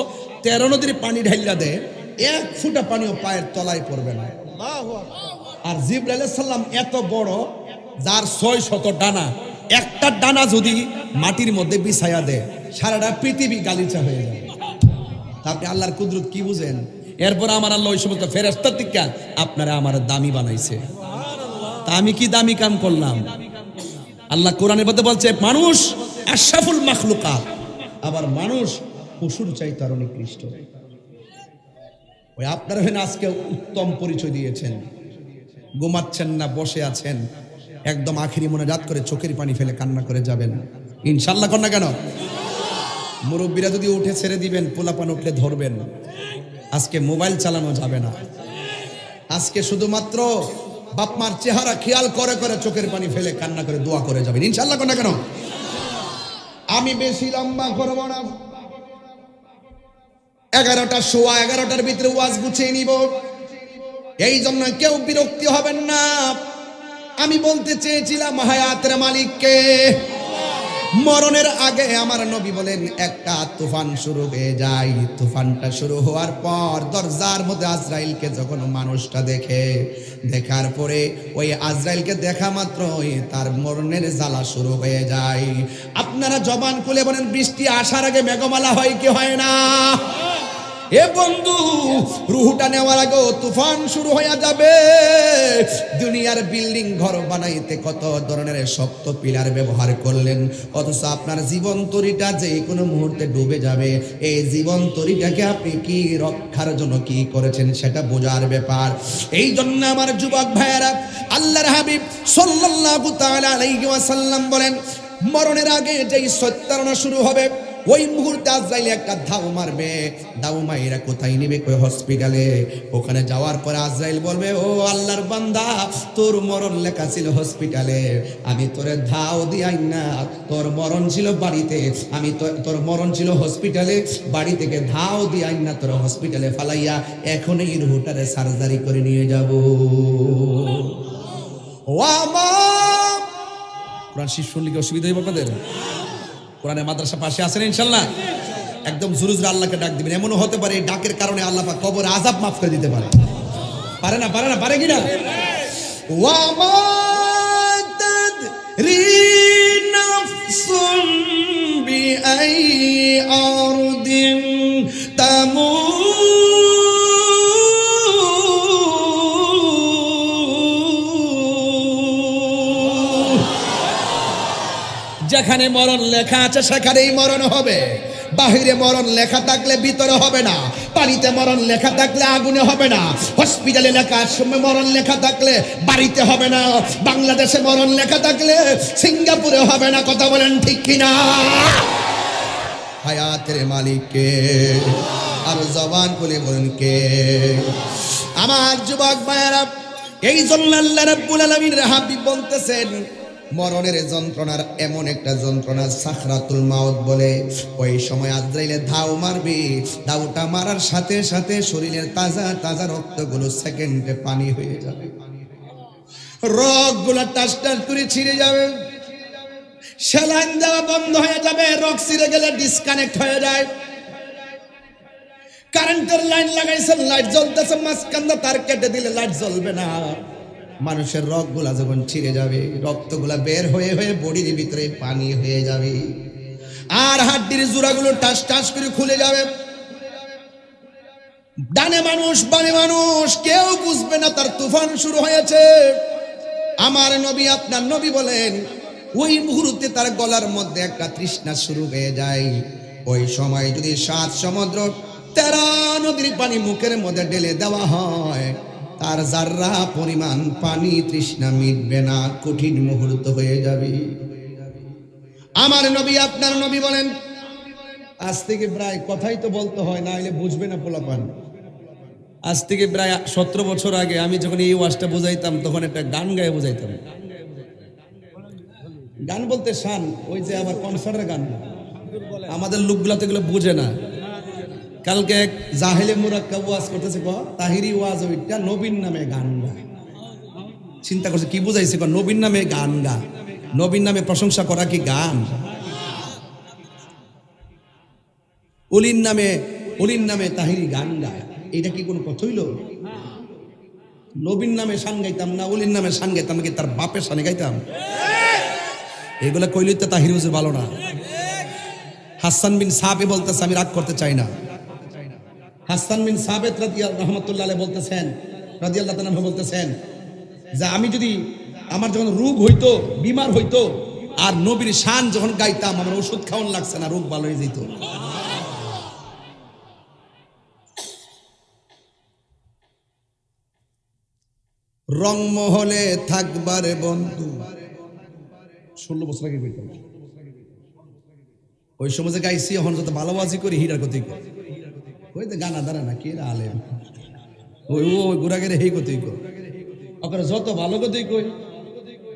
13 নদীর পানি ঢাইলা দেয়, 1 ফুটা পানিও পায়ের তলায় পড়বে না। আর জিবরাইল আলাইহিস সালাম এত বড়, যার 600 ডানা, একটা ডানা যদি মাটির মধ্যে বিছায়া দেয় সারাটা পৃথিবী গালিচা হয়ে যাবে। আপনি আল্লাহর কুদরত কি বুঝেন? এরপর আমার আল্লাহ ওই সমস্ত ফেরেশতার থেকে আপনারা আমার দামি বানাইছে। তা আমি কি দামি কাম করলাম? আল্লাহ কোরআনের মধ্যে বলছে মানুষ আশরাফুল মাখলুকাত, আবার মানুষ পশুর চাইতে আরো নিকৃষ্ট। ওই আপনারা হেন আজকে উত্তম পরিচয় দিয়েছেন, ঘুমাচ্ছেন না, বসে আছেন, একদম আখিরি মনে রাত করে চোখের পানি ফেলে কান্না করে যাবেন ইনশাআল্লাহ। কন্যা কেন? মুরব্বীরা যদি উঠে ছেড়ে দিবেন, পোলাপান উঠলে ধরবেন। আজকে মোবাইল চালানো যাবে না, আজকে শুধুমাত্র বাপ মার চেহারা খেয়াল করে করে চোখের পানি ফেলে কান্না করে দোয়া করে যাবেন ইনশাআল্লাহ। কন্যা কেন? আমি বেশি লম্বা করবো না, 11টা সোয়া 11টার ভিতরে ওয়াজ গুছিয়ে নিব, এই জন্য কেউ বিরক্তি হবেন না। আমি বলতে চেয়েছিলাম হায়াতের মালিককে। মরণের আগে আমার নবী বলেন একটা তুফান শুরু হয়ে যায়, তুফানটা শুরু হওয়ার পর দরজার মধ্যে আজরাইলকে যখন মানুষটা দেখে, দেখার পরে ওই আজরাইলকে দেখা মাত্রই তার মরণের জ্বালা শুরু হয়ে যায়। আপনারা জবান খুলে বলেন, বৃষ্টি আসার আগে মেঘমালা হয় কি হয় না? এ বন্ধু, রুহুটা নেওয়ার আগে তুফান শুরু হয়ে যাবে। দুনিয়ার বিল্ডিং ঘর বানাইতে কত ধরনের শক্ত পিলার ব্যবহার করলেন, অথচ আপনার জীবন তরিটা যে কোনো মুহূর্তে ডুবে যাবে। এই জীবন তরিটাকে আপনি কি রক্ষার জন্য কি করেছেন সেটা বোঝার ব্যাপার। এই জন্য আমার যুবক ভাইয়েরা, আল্লাহর হাবিব সাল্লাল্লাহু তাআলা আলাইহি ওয়াসাল্লাম বলেন, মরণের আগে যেই সত্যায়ন শুরু হবে, ওই মুহূর্তে আজরাইল একটা ধাও মারবে। দাও মাইরা কোথায় নিবে? কই হসপিটালে। ওখানে যাওয়ার পর আজরাইল বলবে, ও আল্লাহর বান্দা, তোর মরণ লেখা ছিল হসপিটালে, আমি তোরে ধাও দিয়াই না, তোর মরণ ছিল বাড়িতে, আমি তোর মরণ ছিল হসপিটালে, বাড়ি থেকে ধাও দিয়াই না তোর হসপিটালে ফালাইয়া এখন এই রুহুটারে সার্জারি করে নিয়ে যাব। ও আমার কোরআন শিশু শুনলে কি অসুবিধা হইব আপনাদের? কোরআনের মাদ্রাসা পাশে আছেন ইনশাল্লাহ? একদম জোরে জোরে আল্লাহকে ডাক দিবেন। এমনও হতে পারে এই ডাকের কারণে আল্লাহ পাক কবর আযাব মাফ করে দিতে পারে। পারে না? পারে না? পারে কিনা? ওয়া মা তাদরি নাফসুন বিআই আরদিন যেখানে মরণ লেখা আছে সেখানেই মরণ হবে। বাহিরে মরণ লেখা থাকলে ভিতরে হবে না, পানিতে মরণ লেখা থাকলে আগুনে হবে না, হসপিটালে লেখার সময় মরণ লেখা থাকলে বাড়িতে হবে না, বাংলাদেশে মরণ লেখা থাকলে সিঙ্গাপুরে হবে না। কথা বলেন ঠিক কিনা? হায়াতের মালিক কে? আর জবান খুলে বলেন কে? আমার যুবক ভাইয়েরা, এই জন্য আল্লাহ রাব্বুল আলামিনের হাবিব বলতেছেন মরণের যন্ত্রণার এমন একটা যন্ত্রণা সাকরাতুল মাউত বলে। ওই সময় আজরাইলে ধাও মারবে, ধাওটা মারার সাথে সাথে শরীরের তাজা তাজা রক্তগুলো সেকেন্ডে পানি হয়ে যাবে, রগগুলো টাস টাস করে ছিঁড়ে যাবে, সেলাইন দেওয়া বন্ধ হয়ে যাবে, রগ ছিঁড়ে গেলে ডিসকানেক্ট হয়ে যায়। কারেন্টের লাইন লাগাইছেন, লাইট জ্বলতেছে, মাঝখানটা তার কেটে দিলে লাইট জ্বলবে না। মানুষের রগগুলা যখন ছিঁড়ে যাবে, রক্তগুলা বের হয়ে হয়ে বডির ভিতরে পানি হয়ে যাবে, আর হাড্ডির জোড়াগুলো টাস টাস করে খুলে যাবে। ডানে মানুষ বামে মানুষ, কেউ বুঝবে না তার তুফান শুরু হয়েছে। আমার নবী আপনার নবী বলেন ওই মুহূর্তে তার গলার মধ্যে একটা তৃষ্ণা শুরু হয়ে যায়। ওই সময় যদি 7 সমুদ্র 13 নদীর পানি মুখের মধ্যে ঢেলে দেওয়া হয়, তার জাররা পরিমাণ পানি তৃষ্ণা মিটবে না, কঠিন মুহূর্ত হয়ে যাবে। আমার নবী আপনার নবী বলেন আজ থেকে প্রায় কথাই তো বলতে হয়, না হলে বুঝবে না পোলাপান। আজ থেকে প্রায় 17 বছর আগে আমি যখন এই ওয়াজটা বুঝাইতাম তখন একটা গান গায়ে বুঝাইতাম। গান বলতে শান, ওই যে আবার কনসার্টের গান, আমাদের লোকগুলা তো এগুলো বুঝে না। কালকে এক জাহেলে মুরাক্কাব ওয়াজ করতেছে, তাহিরি ওয়াজ, ওইটা নবীর নামে গান গা। চিন্তা করছে কি বুঝাইছে, নবীর নামে গান গা, নবীর নামে প্রশংসা করা কি গান? অলির নামে তাহিরি গান গায়, এটা কি কোনো কথা হইল? নবীর নামে শান গাইতাম না, অলির নামে শান গাইতাম কি তার বাপের শানে গাইতাম? এগুলা কইলে তো তাহিরি হুজুর ভালো না। হাসান বিন সাবেত বলতেছে, আমি রাগ করতে চাই না, হাসান বিন সাবেত রাহমাতুল্লাহ আলাইহি বলতেছেন, রাদিয়াল্লাহু তাআলা বলতেছেন যে আমি যদি আমার যখন রোগ হইতো, বিমার হইতো, আর নবীর শান যখন গাইতাম, আমার ওষুধ খাওয়ান লাগছে না, রোগ ভালো হয়ে যেত। রংমহলে থাকবারে বন্ধু, 16 বছর আগে গাইতাম, ওই সময় যে গাইছি, এখন যত ভালোবাসি করি হিরার গতি ওই তো গানা দাঁড়া না কে আলেম, ওই গুড়াগের হেই গতি ওখানে যত ভালো গতি কই।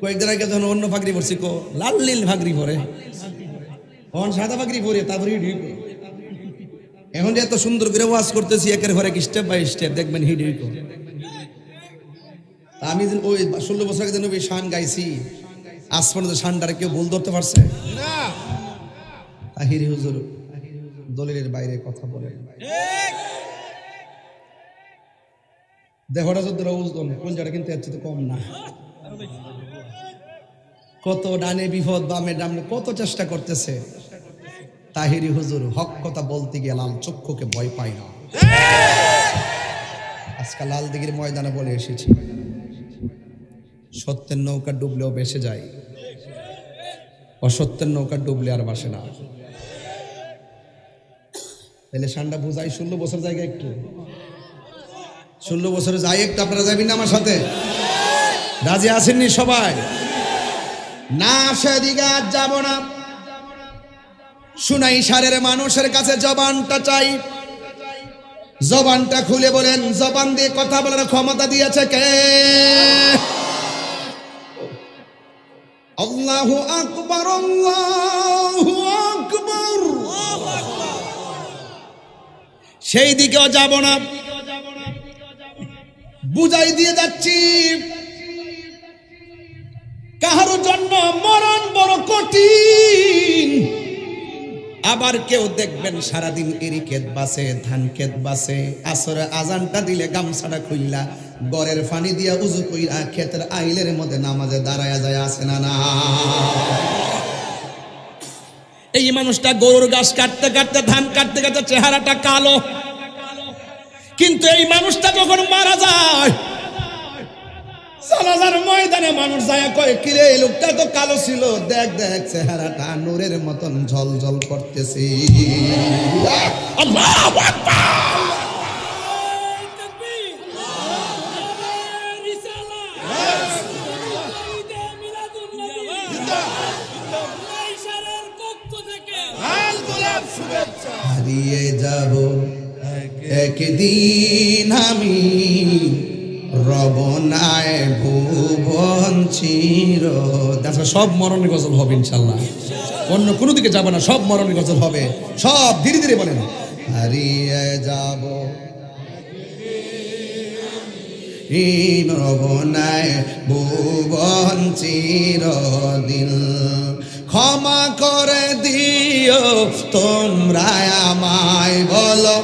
কয়েকদিন আগে যখন অন্য ফাগরি পড়ছি, লাল নীল ফাগরি পরে, এখন সাদা ফাগরি পরে, তারপরে এখন যে এত সুন্দর করে ওয়াজ করতেছি একের ঘরে স্টেপ বাই স্টেপ, দেখবেন হিডি। আমি ওই 16 বছর আগে ওই শান গাইছি, আজ পর্যন্ত শানটারে কেউ ভুল ধরতে পারছে না। তাহিরি হুজুর দলিলের বাইরে কথা বলেন, দেহটা যদি ওজন কোনটা কিন্তু এর চেয়ে কম না। কত ডানে বিপদ, বামে ডামে কত চেষ্টা করতেছে। তাহিরি হুজুর হক কথা বলতে গিয়ে লাল চক্ষুকে ভয় পায় না। আজকাল লাল দিঘির ময়দানে বলে এসেছি, সত্যের নৌকা ডুবলেও ভেসে যায়, অসত্যের নৌকা ডুবলে আর বাসে না। তাহলে শানটা বুঝাই, 16 বছর জায়গায় একটু 16 বছরে যাই একটু, আপনারা যাবেন না আমার সাথে? রাজি আসেননি সবাই? না সেদিকে আজ যাব না, শুনাই সারের মানুষের কাছে জবানটা চাই। জবানটা খুলে বলেন, জবান দিয়ে কথা বলার ক্ষমতা দিয়েছে কে? আল্লাহু আকবার, আল্লাহু আকবার। সেই দিকেও যাব না, বুঝাই দিয়ে যাচ্ছি কাহার জন্য মরণ বড় কঠিন, আবার কেউ দেখবেন সারাদিন এরি ক্ষেত বাসে, ধান ক্ষেত বাসে, আসরে আজানটা দিলে গামছাটা খুললা গড়ের পানি দিয়া উজু কইরা ক্ষেতের আইলের মধ্যে নামাজে দাঁড়ায়া যায়, আছে না না? এই মানুষটা গরুর ঘাস কাটতে কাটতে, ধান কাটতে কাটতে চেহারাটা কালো, কিন্তু এই মানুষটা যখন মারা যায় জানাজার ময়দানে মানুষ যায় কয়, কিরে এই লোকটা তো কালো ছিল, দেখ দেখ চেহারাটা নূরের মতন ঝলঝল করতেছে। আল্লাহু আকবার। হারিয়ে যাব একদিন আমি, রবনায় ভুবন চির। দেখো সব মরণের গজল হবে ইনশাল্লাহ, অন্য কোনো দিকে যাবে না, সব মরণের গজল হবে, সব ধীরে ধীরে বলেন। হারিয়ে যাব রবনায় ভুবন চিরদিন, ক্ষমা করে দিও তোমরা আমায়, বলো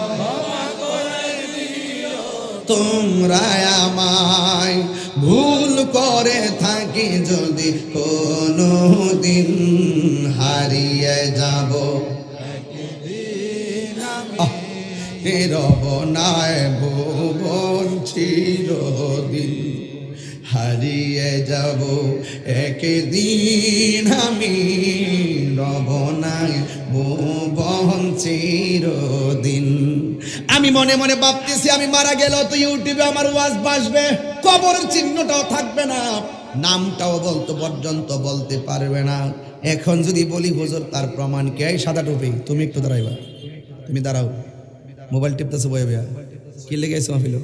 তোমরা আমায়, ভুল করে থাকি যদি কোনো দিন, হারিয়ে যাব রবনায় ভুবন চিরদিন, হারিয়ে যাব একদিন আমি, রবনায় ভুবন চিরদিন। আমি মনে মনে ভাবতেছি আমি মারা গেল তো ইউটিউবে আমার ওয়াজ বাসবে, কবরের চিহ্নটাও থাকবে না, নামটাও বলতে পর্যন্ত বলতে পারবে না। এখন যদি বলি হুজুর তার প্রমাণ কে? সাদা টুপি, তুমি একটু দাঁড়াইবা, তুমি দাঁড়াও, মোবাইল টিপতেছে বয়ে বেয়া, কি লেগে গেছে মাহফিল?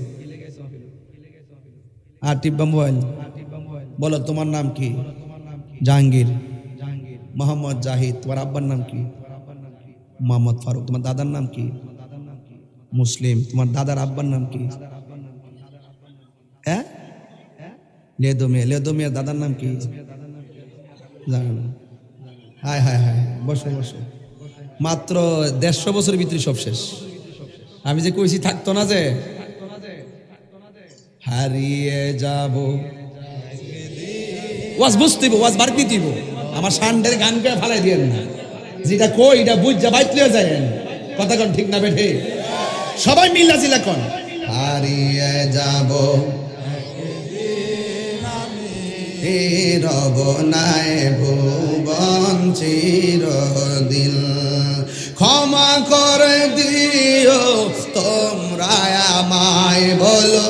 আর টিপবা মোবাইল, বলো তোমার নাম কি? জাহাঙ্গীর, মোহাম্মদ জাহিদ। তোমার আব্বার নাম কি? মোহাম্মদ ফারুক। তোমার দাদার নাম কি? মুসলিম। তোমার দাদার আব্বার নাম কি? হ্যাঁ, লেদমিয়া। লেদমিয়ার দাদার নাম কি? জানো না? হায় হায় হায়, বসো বসো। মাত্র 150 বছরের ভিতরে সব শেষ। আমি যে কইছি থাকতো না যে, হারিয়ে যাব। ওয়াজ বুঝতেইব, ওয়াজ বাড়ি দিব। আমার সান্ডের গান করে ফালাই দিয়েন না, যেটা কই এটা বুঝা বাইতলে যায় কথা কোন ঠিক না বেঠে? সবাই মিল্লা জিলা কোন, হারিয়ে যাব রবনায় ভুবন চিরদিন, ক্ষমা করে দিও তোমরা আমায়, বলো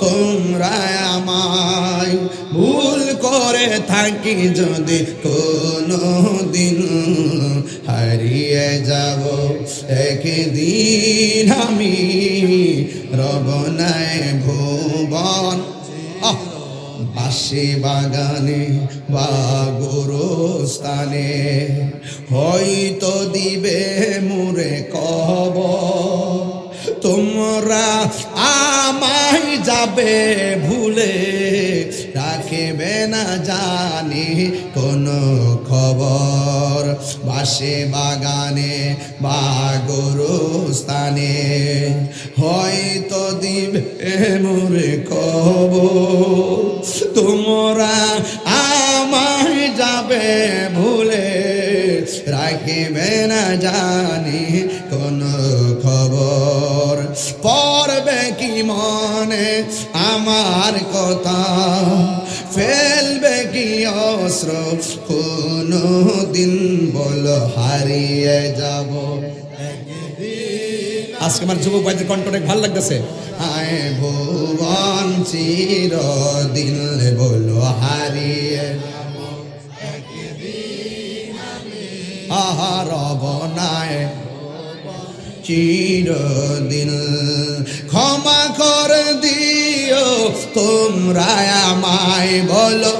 তোমরা আমায়, ভুল করে থাকি যদি কোনো দিন, হারিয়ে যাব একদিন আমি, রবনায় ভুবন। বাঁশি বাগানে বা গোরস্থানে হয়তো দিবে মোরে কবর, তোমরা আমায় যাবে ভুলে, রাখবে না জানি কোনো খবর। বাঁশি বাগানে বা গোরস্থানে হয়তো দিবে মোরে কবর, তোমরা আমায় যাবে ভুলে, রাখবে না জানি কোনো খবর। পড়বে কি মনে আমার কথা, ফেলবে কি অস্ত্র কোনো দিন, বলো হারিয়ে যাব। আজকে আমার যুবক ভাইদের কণ্ঠ অনেক ভালো লাগতেছে। আয় ভুবন চিরদিন, বলো হারিয়ে আহা রবনায় চিরদিন, ক্ষমা করে দিও তোমরা আমায়, বলো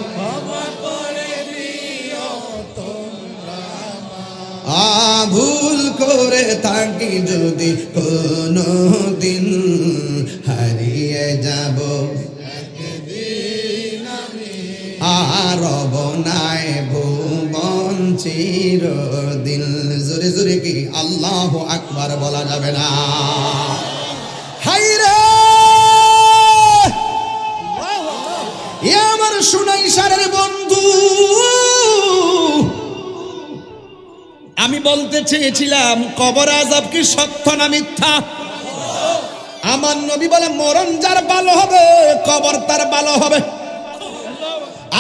ভুল করে থাকি যদি কোনো দিন, হারিয়ে যাব রবনায় ভুবন চিরদিন। জোরে জোরে কি আল্লাহু আকবার বলা যাবে না? হায়রে এ আমার সুনাইশারের বন্ধু, আমি বলতে চেয়েছিলাম কবর আযাব কি সত্য না মিথ্যা? আমার নবী বলে মরণ যার ভালো হবে কবর তার ভালো হবে।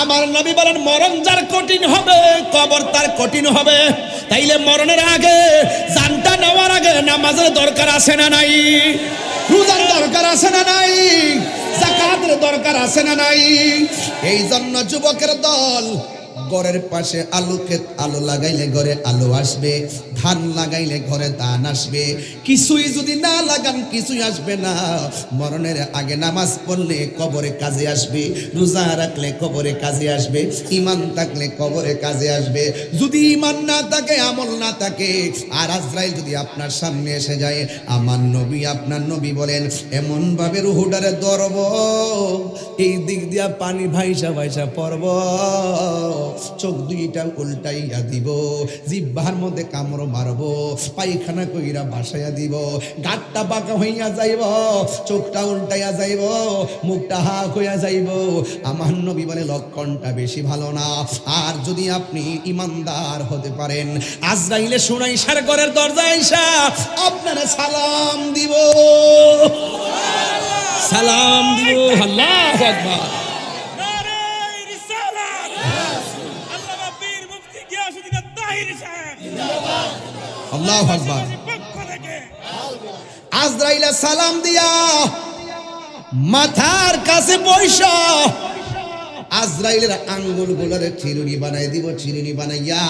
আমার নবী বলেন মরণ যার কঠিন হবে কবর তার কঠিন হবে। তাইলে মরণের আগে, জানটা নেওয়ার আগে নামাজের দরকার আছে না নাই? রোজার দরকার আছে না নাই? যাকাতের দরকার আছে না নাই? এই জন্য যুবকের দল, ঘরের পাশে আলু ক্ষেত, আলু লাগাইলে ঘরে আলু আসবে, ধান লাগাইলে ঘরে ধান আসবে। কিছুই যদি না লাগান কিছুই আসবে না। মরণের আগে নামাজ পড়লে কবরে কাজে আসবে, রোজা রাখলে কবরে কাজে আসবে, ঈমান থাকলে কবরে কাজে আসবে। যদি ঈমান না থাকে, আমল না থাকে, আর আজরাইল যদি আপনার সামনে এসে যায়, আমার নবী আপনার নবী বলেন এমন ভাবে রুহুটারে ধরব, এই দিক দিয়া পানি ভাইসা ভাইসা পড়ব, চোখ দুইটা উল্টাইয়া দিব, জিহ্বার মধ্যে কামড় মারব, পায়খানা কইরা ভাসাইয়া দিব, গাঁটটা বাঁকা হইয়া যাইব, চোখটা উল্টাইয়া যাইব, মুখটা হাক হইয়া যাইব। আমার নবী বলে লক্ষণটা বেশি ভালো না। আর যদি আপনি ইমানদার হতে পারেন, আজরাইলে সুনাইশার ঘরের দরজায় আইসা আপনারা সালাম দিব, সালাম দিব। আল্লাহু আকবার। আল্লাহু আকবার। আজরাইল সালাম দিয়া মাথার কাছে বৈশা আজরাইলের আঙ্গুল গুলারে চিরুনি বানাই দিব, চিরুনি বানাইয়া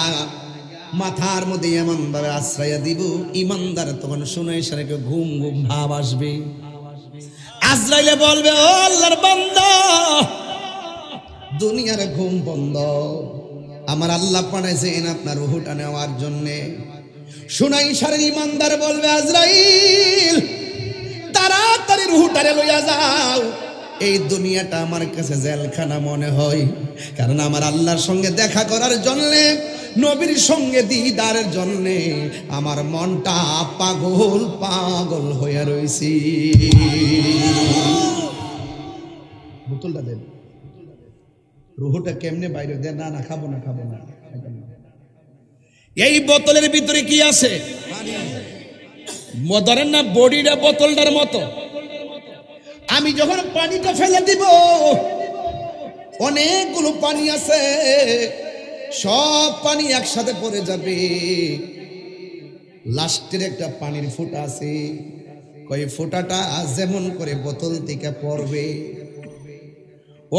মাথার মধ্যে এমন ভাবে আশ্রয়া দিব, ইমানদার তখন শুনে সারাকে ঘুম ঘুম ভাব আসবে। আজরাইলে বলবে ও আল্লাহর বান্দা, দুনিয়ার ঘুম বন্ধ, আমার আল্লাহ পাঠাইছেন আপনার রূহটা নেওয়ার জন্যে। সুনাইশারের ইমানদার বলবে আজরাইল তাড়াতাড়ি রূহটারে লইয়া যাও, এই দুনিয়াটা আমার কাছে জেলখানা মনে হয়। কারণ আমার আল্লাহর সঙ্গে দেখা করার জন্যে, নবীর সঙ্গে দিদারের জন্যে আমার মনটা পাগল পাগল হইয়া রইছি। বোতলটা দেন, রূহটা কেমনে বাইরে দেন? না না খাবো না, খাবো না। এই বোতলের ভিতরে কি আছে? ধরেন না বডিটা বোতলটার মতো, আমি যখন পানিটা ফেলে দিব, অনেকগুলো পানি আছে, সব পানি একসাথে পড়ে যাবে। লাস্টের একটা পানির ফোঁটা আছে, কই ফোঁটাটা যেমন করে বোতল থেকে পড়বে,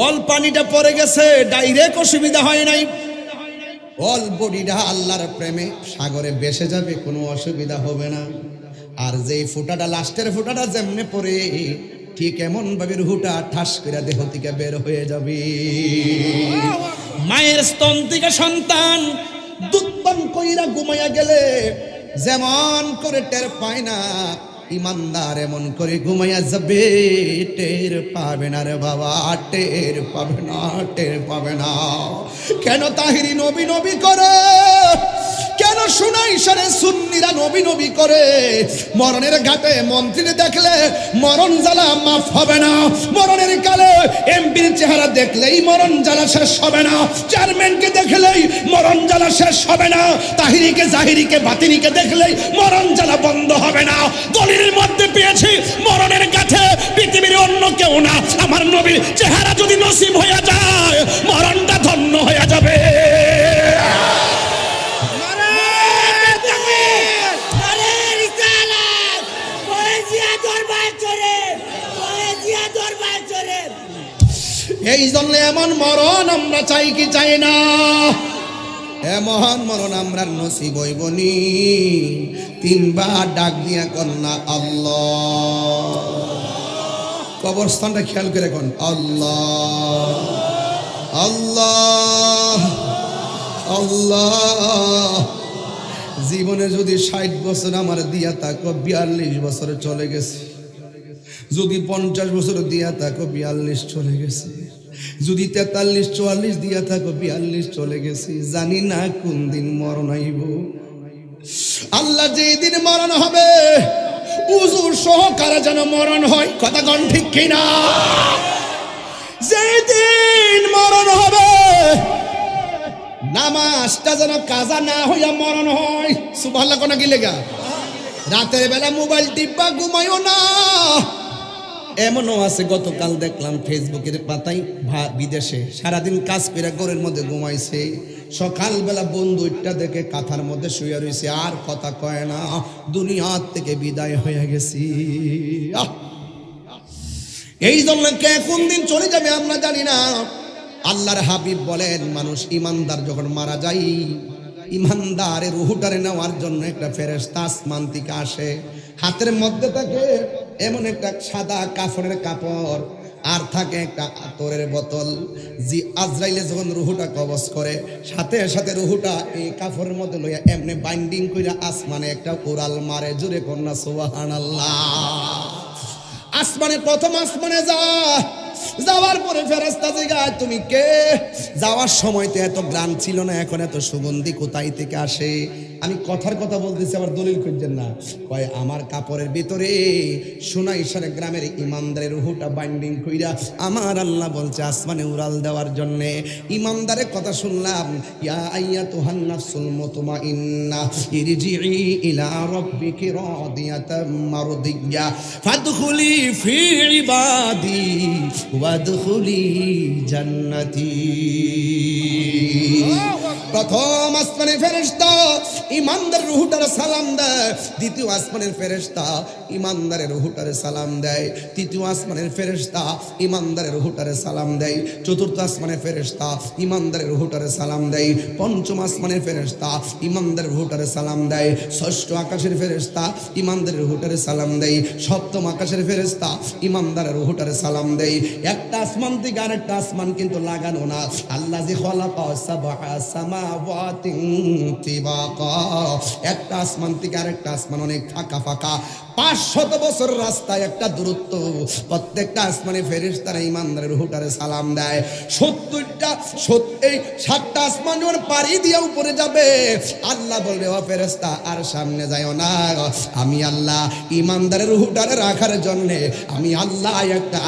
অল পানিটা পড়ে গেছে, ডাইরেক্ট অসুবিধা হয় নাই, অল বডিটা আল্লাহর প্রেমে সাগরে ভেসে যাবে, কোনো অসুবিধা হবে না। আর যেই ফোঁটাটা, লাস্টের ফোঁটাটা যেমনে পড়ে, ঠিক এমন ভাবে রুহুটা ঠাস করে দেহ থেকে বের হয়ে যাবে। মায়ের স্তন থেকে সন্তান দুধ পান কইরা ঘুমাইয়া গেলে যেমন করে টের পায় না, ইমানদার এমন করে ঘুমাইয়া যাবে, টের পাবে না রে বাবা, টের পাবে না, টের পাবে না। কেন তাহিরি নবী নবী করে? কেন সুনাইশারে সুন্নিরা নবী নবী করে? মরণের ঘাটে মন্ত্রীরে দেখলে মরণ জ্বালা মাফ হবে না, মরণের কালে এমপির চেহারা দেখলেই মরণ জ্বালা শেষ হবে না, চেয়ারম্যানকে দেখলেই মরণ জ্বালা শেষ হবে না, তাহিরিকে জাহিরিকে বাতিনিকে দেখলেই মরণ জ্বালা বন্ধ হবে না। দলিলের মধ্যে পেয়েছি মরণের কাছে পৃথিবীর অন্য কেউ না, আমার নবীর চেহারা যদি নসিব হয়ে যায়, মরণটা ধন্য হয়ে যাবে। এই জন্য এমন মরণ আমরা চাই কি চাই না? এমন মরণ আমরা নসিব হইবনি। তিনবার ডাক দিয়া কন্যা আল্লাহ, কবরস্থানটা খেয়াল করে কোন আল্লাহ আল্লাহ আল্লাহ। জীবনে যদি 60 বছর আমার দিয়া থাকো, 42 বছর চলে গেছে। যদি 50 বছর দিয়া থাকো, 42 চলে গেছে। যদি 43 44 দিয়া থাকো 42 চলে গেছি, জানি না কোন দিন মরণ আইব। আল্লাহ যেদিন মরণ হবে উজুর সহকারে যেন মরণ হয়, কথা কোন ঠিক কিনা? যেদিন মরণ হবে নামাজটা যেন কাজা না হইয়া মরণ হয়। সুবহানাল্লাহ কোন কি লেগা? রাতের বেলা মোবাইল টিপা ঘুমাইও না। এমনও আছে, গতকাল দেখলাম ফেসবুকের পাতায় বিদেশে সারাদিন কাজ করে ঘরের মধ্যে ঘুমাইছে, সকালবেলা বন্ধুটা দেখে কাঁথার মধ্যে শুয়ে রয়েছে, আর কথা কয় না, দুনিয়ার থেকে বিদায় হয়ে গেছি। এই জন্য কে কোন দিন চলে যাবে আমরা জানি না। আল্লাহর হাবিব বলেন, মানুষ ইমানদার যখন মারা যায়, ইমানদারের রুহটারে নেওয়ার জন্য একটা ফেরেশতা আসমান থেকে আসে, হাতের মধ্যে থাকে এমন একটা সাদা কাফনের কাপড়, আর থাকে একটা আতরের বোতল। জি আজরাইলে যখন রুহুটা কবজ করে, সাথে সাথে রুহুটা এই কাপড়ের মধ্যে লইয়া এমনি বাইন্ডিং কইরা আসমানে একটা উড়াল মারে। জোরে কন্যা সুবহানাল্লাহ। আসমানে প্রথম আসমানে যাওয়ার পরে ফেরেশতা জিজ্ঞাসা, তুমি কে? যাওয়ার সময় তো এত গ্রাম ছিল না, এখন এত সুগন্ধি কোথায় থেকে আসে? আমি কথার কথা বলতেছি, আবার দলিল খুঁজছেন না। কয় আমার কাপড়ের ভিতরে সোনাইশারে গ্রামের ইমানদারের রুহটা বাইন্ডিং কইরা আমার আল্লাহ বলছে আসমানে উড়াল দেওয়ার জন্য। ইমানদারের কথা শুনলাম, ইয়া আইয়াতুহান নাফসুল মুতমাইন্না ইরজিই ইলা রাব্বিকি রাদিয়াতাম মারদিয়া ফাদখুলি ফি ইবাদি ওয়াদখুলি জান্নাতি। প্রথম আসমানের ফেরেশতা ইমানদারের রূহটারে সালাম দেয়, দ্বিতীয় আসমানের ফেরেশতা ইমানদারের রূহটারে সালাম দেয়, তৃতীয় আসমানের ফেরেশতা ইমানদারের রূহটারে সালাম দেয়, চতুর্থ আসমানের ফেরেশতা ইমানদারের রূহটারে সালাম দেয়, পঞ্চম আসমানের ফেরেশতা ইমানদারের রূহটারে সালাম দেয়, ষষ্ঠ আকাশের ফেরেশতা ইমানদারের রূহটারে সালাম দেয়, সপ্তম আকাশের ফেরেশতা ইমানদারের রূহটারে সালাম দেয়। একটা আসমান থেকে আরেকটা আসমান কিন্তু লাগানো না। আল্লাহ যে খলাকা সাবআ সামাওয়াতিন তিবাকা, একটা আসমান থেকে আরেকটা আসমান অনেক ফাঁকা ফাঁকা, 500 বছর রাস্তায় একটা দূরত্ব। প্রত্যেকটা আসমানে ফেরেশতারা ইমানদারের রূহটারে সালাম দেয়। 7টা আসমান যখন পাড়ি দিয়ে উপরে যাবে, আল্লাহ বলবে, ও ফেরেশতা আর সামনে যাও না, আমি আল্লাহ ইমানদারের রূহটারে রাখার জন্য আমি আল্লাহ একটা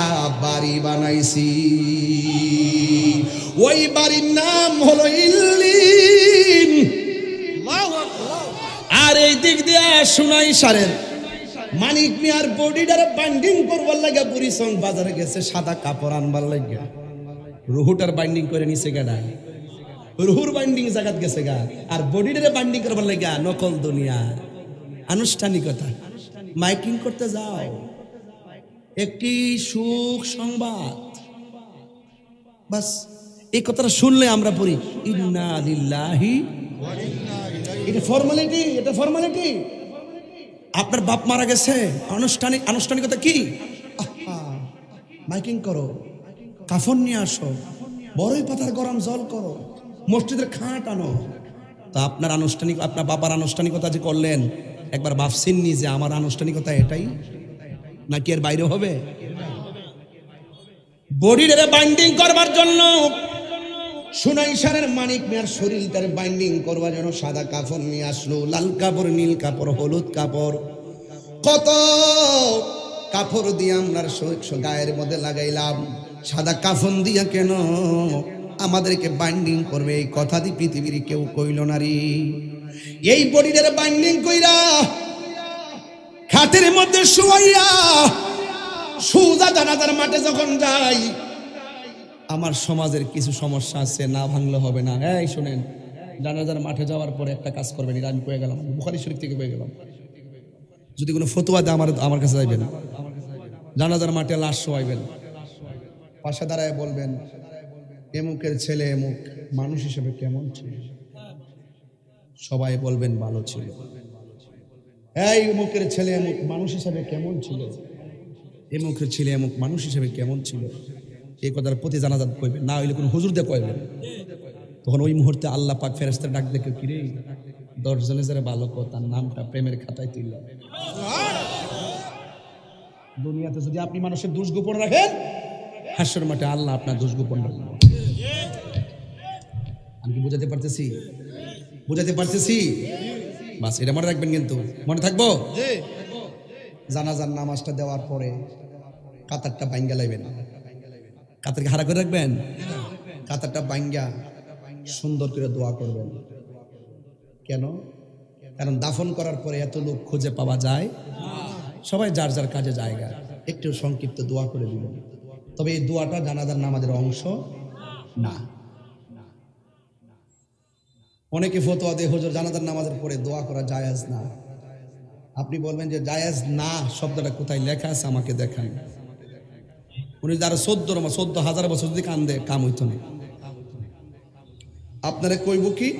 বাড়ি বানাইছি। ওই বাড়ির নাম হলো ইল্লিন। আর এই দিক দিয়ে সোনাইশারের মানিক মিয়ার বডিটারে বাইন্ডিং করবার লাগে বুড়িসং বাজারে গেছে সাদা কাপড় আনবার লাগে, রুহুটার বাইন্ডিং করে নিছে গা, রুহুর বাইন্ডিং জায়গাত গেছে গা, আর বডিটারে বাইন্ডিং করবার লাগে নকল দুনিয়া আনুষ্ঠানিকতা। মাইকিং করতে যাও, একটি সুখ সংবাদ, বাস এই কথাটা শুনলে আমরা পড়ি ইন্না লিল্লাহি ওয়া ইন্না ইলাইহি। এটা ফর্মালিটি, এটা ফর্মালিটি। আপনার বাপ মারা গেছে, আনুষ্ঠানিকতা কি? মাইকিং করো, কাফন নিয়ে আসো, বড়ই পাতার গরম জল করো, মসজিদের খাট আনো। তা আপনার আপনার বাবার আনুষ্ঠানিকতা যে করলেন, একবার ভাবছেননি যে আমার আনুষ্ঠানিকতা এটাই নাকি এর বাইরে হবে? বডিটারে বাইন্ডিং করবার জন্য সোনাইশারের মানিক মিয়ার শরীরটার বাইন্ডিং করবার জন্য সাদা কাপড় নিয়ে আসলো, লাল কাপড়, নীল কাপড়, হলুদ কাপড়, কত কাপড় দিয়ে আমরা গায়ের মধ্যে লাগাইলাম। সাদা কাফন দিয়া কেন আমাদেরকে বাইন্ডিং করবে, এই কথা দিয়ে পৃথিবীর কেউ কইল না রে। এই বডিটারে বাইন্ডিং কইরা খাটের মধ্যে শুয়াইয়া সুজা জানাজার মাঠে যখন যাই, আমার সমাজের কিছু সমস্যা আছে, না ভাঙলে হবে না। এই শোনেন, জানাজার মাঠে যাওয়ার পরে একটা কাজ করবেন, এটা আমি কয়ে গেলাম, বুখারী শরীফ থেকে কয়ে গেলাম। যদি কোনো ফতোয়া দেয় আমার কাছে যাইবেন, জানাজার মাঠে লাশ শোয়াইবেন, পাশে দাঁড়ায় বলবেন, এমুকের ছেলে এমুক মানুষ হিসেবে কেমন ছিল? সবাই বলবেন ভালো ছিল। এই এমুকের ছেলে এমুক মানুষ হিসেবে কেমন ছিল? এমুকের ছেলে এমুক মানুষ হিসেবে কেমন ছিল? এই কথার প্রতি জানাজাত কইবেন, না হইলে কোনো হুজুর দিয়ে কইবেন। তখন ওই মুহূর্তে আল্লাহ পাক ফেরেশতার ডাক দেখে, কিরে 10 জনে যারা ভালো তার নামটা প্রেমের খাতায় তুলল। দুনিয়াতে যদি আপনি মানুষের দোষ গোপন রাখেন, হাসর মাঠে আল্লাহ আপনার দোষ গোপন রাখবেন। আমি কি বোঝাতে পারতেছি? বোঝাতে পারতেছি? বাস এটা মনে রাখবেন, কিন্তু মনে থাকবো। জানাজার নামাজটা দেওয়ার পরে কাতারটা বাইঙ্গা লাইবেন। কাতারকে হারা করে রাখবেন, কাতারটা বাইঙ্গা সুন্দর করে দোয়া করবেন। কেন? কারণ দাফন করার পরে এত লোক খুঁজে পাওয়া যায়, সবাই যার যার কাজে জায়গা, একটু সংক্ষিপ্ত দোয়া করে দিবেন। তবে এই দোয়াটা জানাজার নামাজের অংশ না। অনেকে ফতোয়া দেয় হুজুর জানাজার নামাজের পরে দোয়া করা জায়েজ না। আপনি বলবেন যে জায়েজ না শব্দটা কোথায় লেখা আছে আমাকে দেখান। উনি যারা 14,000 বছর যদি কান্দে কাম হইতো না। আপনারা কইব কি?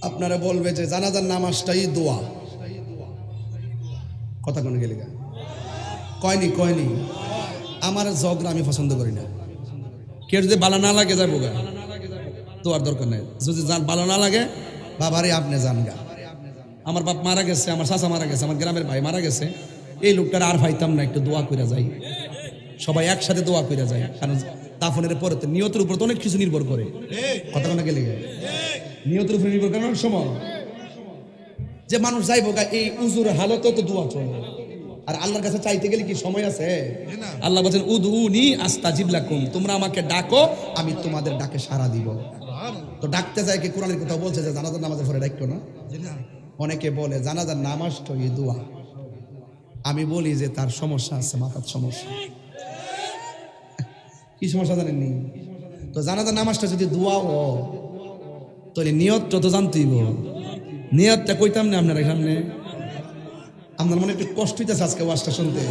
আপনারা বলবে যে জানাজার নামাজটাই দোয়া। কথা কোন গেলে কয়নি কয়নি। আমার ঝগড়া আমি পছন্দ করি না। কেউ যদি ভালো না লাগে যাবো গা, দোয়ার দরকার নেই। যদি ভালো না লাগে, বাবারে আপনি যান গা। আমার বাপ মারা গেছে, আমার চাচা মারা গেছে, আমার গ্রামের ভাই মারা গেছে, এই লোকটার আর পাইতাম না, একটু দোয়া করে যাই। সবাই একসাথে দোয়া করে যায়, কারণ দাফনের পরে তো নিয়তের উপর তো অনেক কিছু নির্ভর করে। কথা কোন গেলে নিয়তের উপর নির্ভর করে অনেক সময় যে মানুষ যাইবো গা, এই উজুর হালতেও তো দোয়া চলে। আর আল্লাহর কাছে চাইতে গেলে কি সময় আছে? আল্লাহ বলেন উদউনি আস্তাজিব লাকুম, তোমরা আমাকে ডাকো আমি তোমাদের ডাকে সাড়া দিব। তো ডাকতে যায় কি? কোরআনের কথা বলছে যে জানাজার নামাজের পরে ডাকতো না। অনেকে বলে জানাজার নামাজ তো এই দোয়া। আমি বলি যে তার সমস্যা আছে, মাথার সমস্যা। কি সমস্যা জানেননি? তো জানাজার নামাজটা যদি দোয়া ও, তাহলে নিয়তটা তো জানতেইব। নিয়তটা কইতাম না আপনার সামনে। আপনার মনে একটু কষ্ট হইতেছে আজকে ওয়াজটা শুনতে।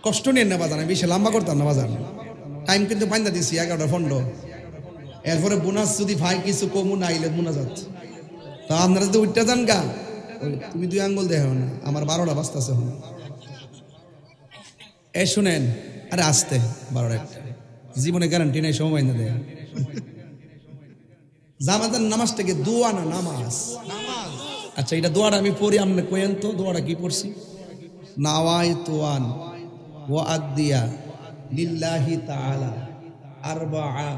কষ্ট নিয়ে না বাজান, বেশি লম্বা করতাম না বাজান। টাইম কিন্তু পাইন্দা দিছি 11টা 15। এরপরে বোনাস যদি ভাই কিছু কমু না আইলে মোনাজাত। তো আপনারা যদি উঠতে যান গা, তুমি 2 আঙ্গুল দেখো না, আমার 12টা বাজতেছে। এ শুনেন, আরে আসতে 12টা জীবনে গ্যারান্টি নাই, সময় না দেয়। জামাতের নামাজটাকে দোয়া না নামাজ? আচ্ছা, এটা দোয়াটা আমি পড়ি, আপনি কইেন তো দোয়াটা কি পড়ছি? নাওয়াইতু আন ওয়াআদিয়া লিল্লাহি তাআলা আরবাআ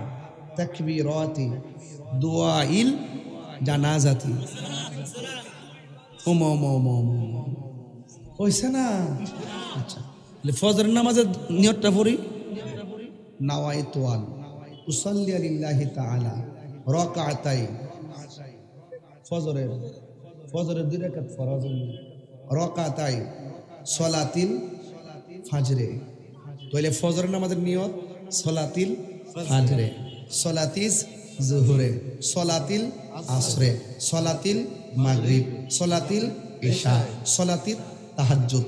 তাকবীরাতি দুআইল জানাজাতি। হইছে না? আচ্ছা, ফজরের নামাজের নিয়তটা পড়ি। নাওয়াইতু আন উসাল্লি লিল্লাহি তাআলা রাকাতাইন। ফজরের 2 রাকাত ফরজ, রাকাতাই সলাতিল ফাজরে। তাহলে ফজরের নামাজের নিয়ত সলাতিল ফাজরে, সলাতিস জোহরে, সলাতিল আসরে, সলাতিল মাগরিব, সলাতিল ইশা, সলাতিল তাহাজ্জুদ,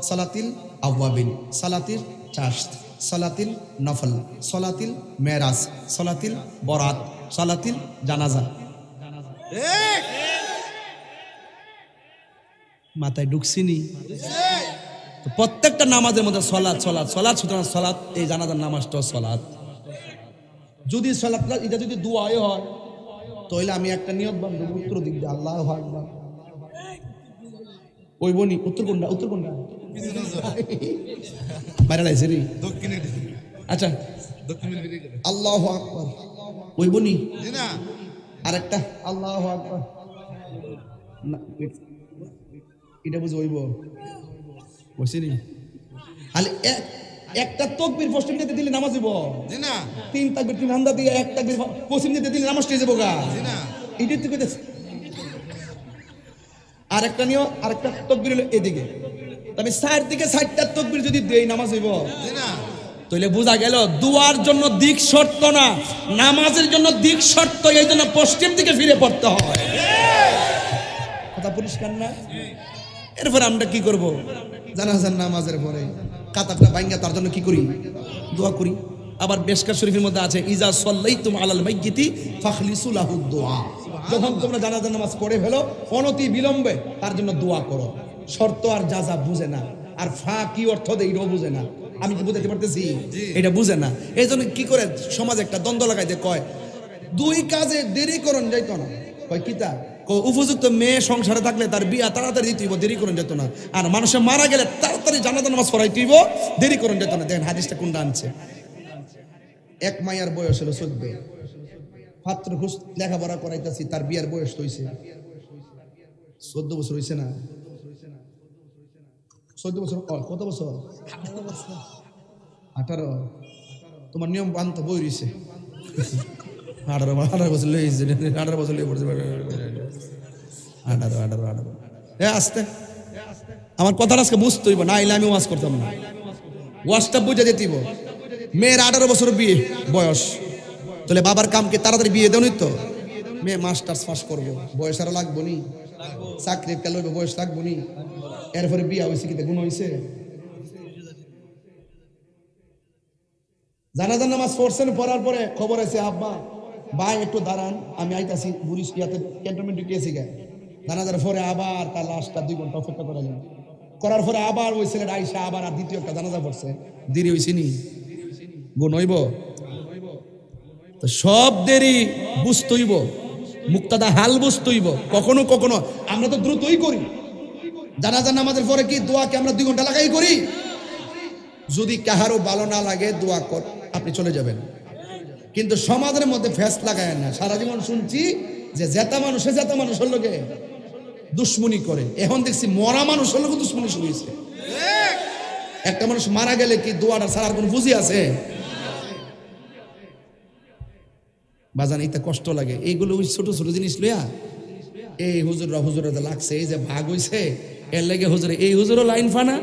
সলাতিল আওয়াবিন, সলাতিল চাশত, সলাতিল নফল, সলাতিল মেরাজ, সলাতিল বরাত, সলাতিল জানাজা। মাথায় ঢুকছিনি? প্রত্যেকটা নামাজের মধ্যে সলাৎ সলাৎ সলাৎ। সুতরাং সলাৎ, এই জানাজার নামাজটা সলাৎ। যদি সলাৎটা এটা যদি দুআয় হয়, তাহলে আমি একটা নিয়ত বান্ধব উত্তর দিক দিয়ে আল্লাহু আকবার ওই বনি। উত্তর কোনটা? উত্তর কোনটা? বাইরে লাইছে রে দক্ষিণে। আচ্ছা, দক্ষিণে আল্লাহু আকবার ওই বনি না, আরেকটা আল্লাহু আকবার না, এটা বুঝে হইব বুঝছিনি? তাহলে একটা তাকবীর পশ্চিম দিতে দিলে নামাজ হইব না। 3 তাকবীর 3 হামদা দিয়ে 1 তাকবীর পশ্চিম দিতে দিলে নামাজ হয়ে যাব গা না। এটা তো কইতেছ। আরেকটা নিও, আরেকটা তাকবীর হলো এদিকে। তবে সাইড দিকে 4টা তাকবীর যদি দেই নামাজ হইব না। তাহলে বোঝা গেল দুয়ার জন্য দিক শর্ত না, নামাজের জন্য দিক শর্ত। এই জন্য পশ্চিম দিকে ফিরে পড়তে হয়। কথা পরিষ্কার না? এরপর আমরা কি করব? জানাজার নামাজের পরে কাতারটা ভাঙ্গা তার জন্য কি করি? দোয়া করি। আবার বেশকার শরীফের মধ্যে আছে ইজা সাল্লাইতুম আলাল মাইয়িতি ফাখলিসু লাহু দুআ। যখন তোমরা জানাজার নামাজ পড়ে ফেলো, অনতি বিলম্বে তার জন্য দোয়া করো। শর্ত আর যাজা বুঝে না, আর ফা কি অর্থ দেয় এটাও বুঝে না। আমি কি বুঝাতে পারতেছি? এটা বুঝে না। এই জন্য কি করে সমাজে একটা দ্বন্দ্ব লাগাইতে কয় 2 কাজে দেরি করন যাইতো না। কয় কিতা? উপযুক্ত মেয়ে সংসারে থাকলে তার বিয়া তাড়াতাড়ি দিতে হইব, দেরি করেন যেত না। আর মানুষের মারা গেলে তাড়াতাড়ি জানাজা নামাজ পড়াইতে হইব, দেরি করেন যেত না। দেখেন হাদিসটা কোনটা আনছে। এক মাইয়ার বয়স হলো 14, পাত্র খুশ লেখাপড়া করাইতেছি, তার বিয়ার বয়স হইছে 14 বছর হইছে না? 14 বছর কত বছর? 18। তোমার নিয়ম বান্ধ বই রয়েছে 18 বছর লইছে, 18 বছর লইয়ে পড়ছে 18। আস্তে আমার কথাটা আজকে বুঝতে হইব, না এলে আমি ওয়াজ করতাম না। ওয়াজটা বুঝে দিতেইব। মেয়ের 18 বছর বিয়ে বয়স, তাহলে বাবার কামকে তাড়াতাড়ি বিয়ে দেওয়া তো। মেয়ে মাস্টার্স পাস করবো, বয়স আরো লাগবো নি? চাকরির কাল হইব, বয়স লাগবো নি? এরপরে বিয়া হয়েছে, কিন্তু গুণ হয়েছে? জানাজার নামাজ পড়ছেন, পড়ার পরে খবর আছে আব্বা ভাই একটু দাঁড়ান, আমি আইতাছি বুড়িশ ইয়াতে ক্যান্টনমেন্টে গিয়েছি গে। জানাজার পরে আবার তার লাশটা 2 ঘন্টা অপেক্ষা করালেন, করার পরে আবার ওই ছেলেটা আইসা আবার আর দ্বিতীয় একটা জানাজা পড়ছে। দেরি হয়েছে নি? গুণ হইব? তো সব দেরি বুঝতে হইব, মুক্তাদা হাল বুঝতে হইব। কখনো কখনো আমরা তো দ্রুতই করি, জানাজার নামাজের পরে কি দোয়াকে আমরা 2 ঘন্টা লাগাই করি। যদি কাহারও ভালো না লাগে দোয়া কর, আপনি চলে যাবেন। কিন্তু সমাজের মধ্যে ফ্যাস লাগায় না। সারা জীবন শুনছি যে জেতা মানুষের লোকে দুশ্মনী করে, এখন দেখছি মরা মানুষের লোক দুশ্মনী শুরু হয়েছে। একটা মানুষ মারা গেলে কি দোয়াটা ছাড়ার কোন বুঝি আছে? বাজান এইটা কষ্ট লাগে। এইগুলো ওই ছোট ছোট জিনিস লইয়া এই হুজুররা লাগছে, এই যে ভাগ হইছে এর লাগে হুজুরে, এই হুজুরও লাইন ফানা,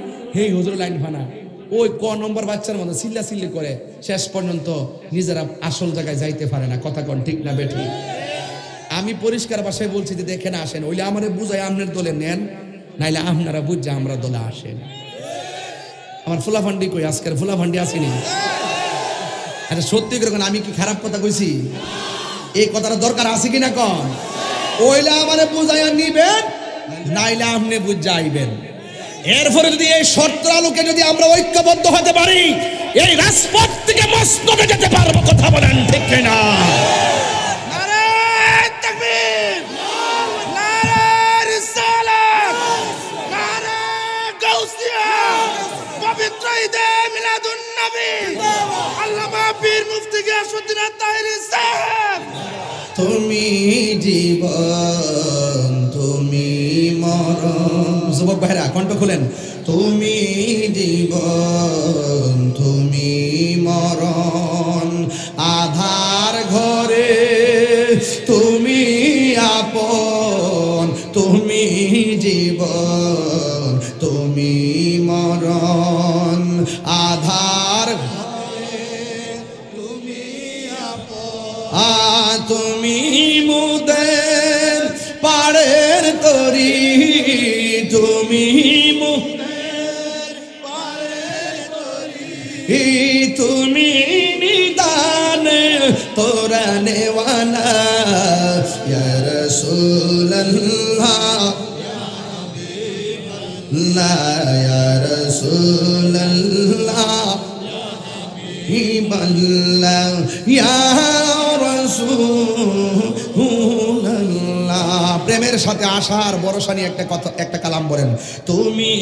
এই হুজুরও লাইন ফানা, ওই ক নম্বর বাচ্চার মধ্যে চিল্লা চিল্লি করে শেষ পর্যন্ত নিজেরা আসল জায়গায় যাইতে পারে না। কথা কন ঠিক না বেঠি? আমি পরিষ্কার ভাষায় বলছি যে দেখে না আসেন, ওইলে আমারে বুঝাই আপনার দলে নেন, নাইলে আপনারা বুঝছে আমরা দলে আসেন। আমার ফুলাফান্ডি কই, আজকের ফুলাফান্ডি আসেনি? এটা সত্যি করে আমি কি খারাপ কথা কইছি? এই কথাটা দরকার আছে কিনা কন? ওইলে আমারে বুঝাইয়া নিবেন, নাইলে আপনি বুঝ যাইবেন। এরপরে যদি এই শর্ত আলোকে যদি আমরা ঐক্যবদ্ধ হতে পারি, এই রাজপথ থেকে মসনদে যেতে পারবো। কথা বলেন ঠিক কিনা? নারে তাকবীর, নারে রিসালাত, নারে গাউসিয়া, পবিত্র ঈদে মিলাদুন নবী, আল্লামা পীর মুফতি গিয়াসউদ্দিন আত-তাহেরি সাহেব। তুমি জীবন, তুমি মরণ। যুবক ভাইরা কণ্ঠ খুলেন। তুমি জীবন, তুমি মরণ, আধার ঘরে তুমি আপন। তুমি জীবন, তুমি মরণ, আধার তুমি মুদের পাড়ের তরি, তুমি মুদের পাড়ের তরি, তুমি নিদান তোরা নেওয়ানা ইয়া রাসূলুল্লাহ, ইয়া রাসূলুল্লাহ, ইয়া প্রেমের সাথে আশার ভরসা নিয়ে একটা কথা, একটা কালাম বলেন। তুমি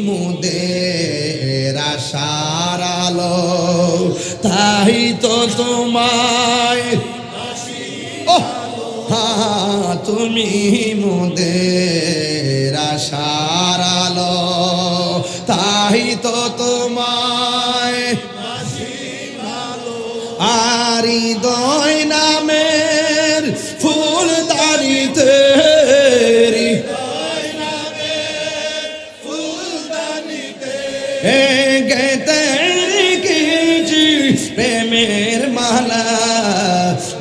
মোদের আশার আলো, তাই তো তোমায়, তুমি মোদের আশার আলো, তাই তো তোমায় আর হৃদয় নামের ফুল দানিতে, গেতে রেখেছি প্রেমের মালা,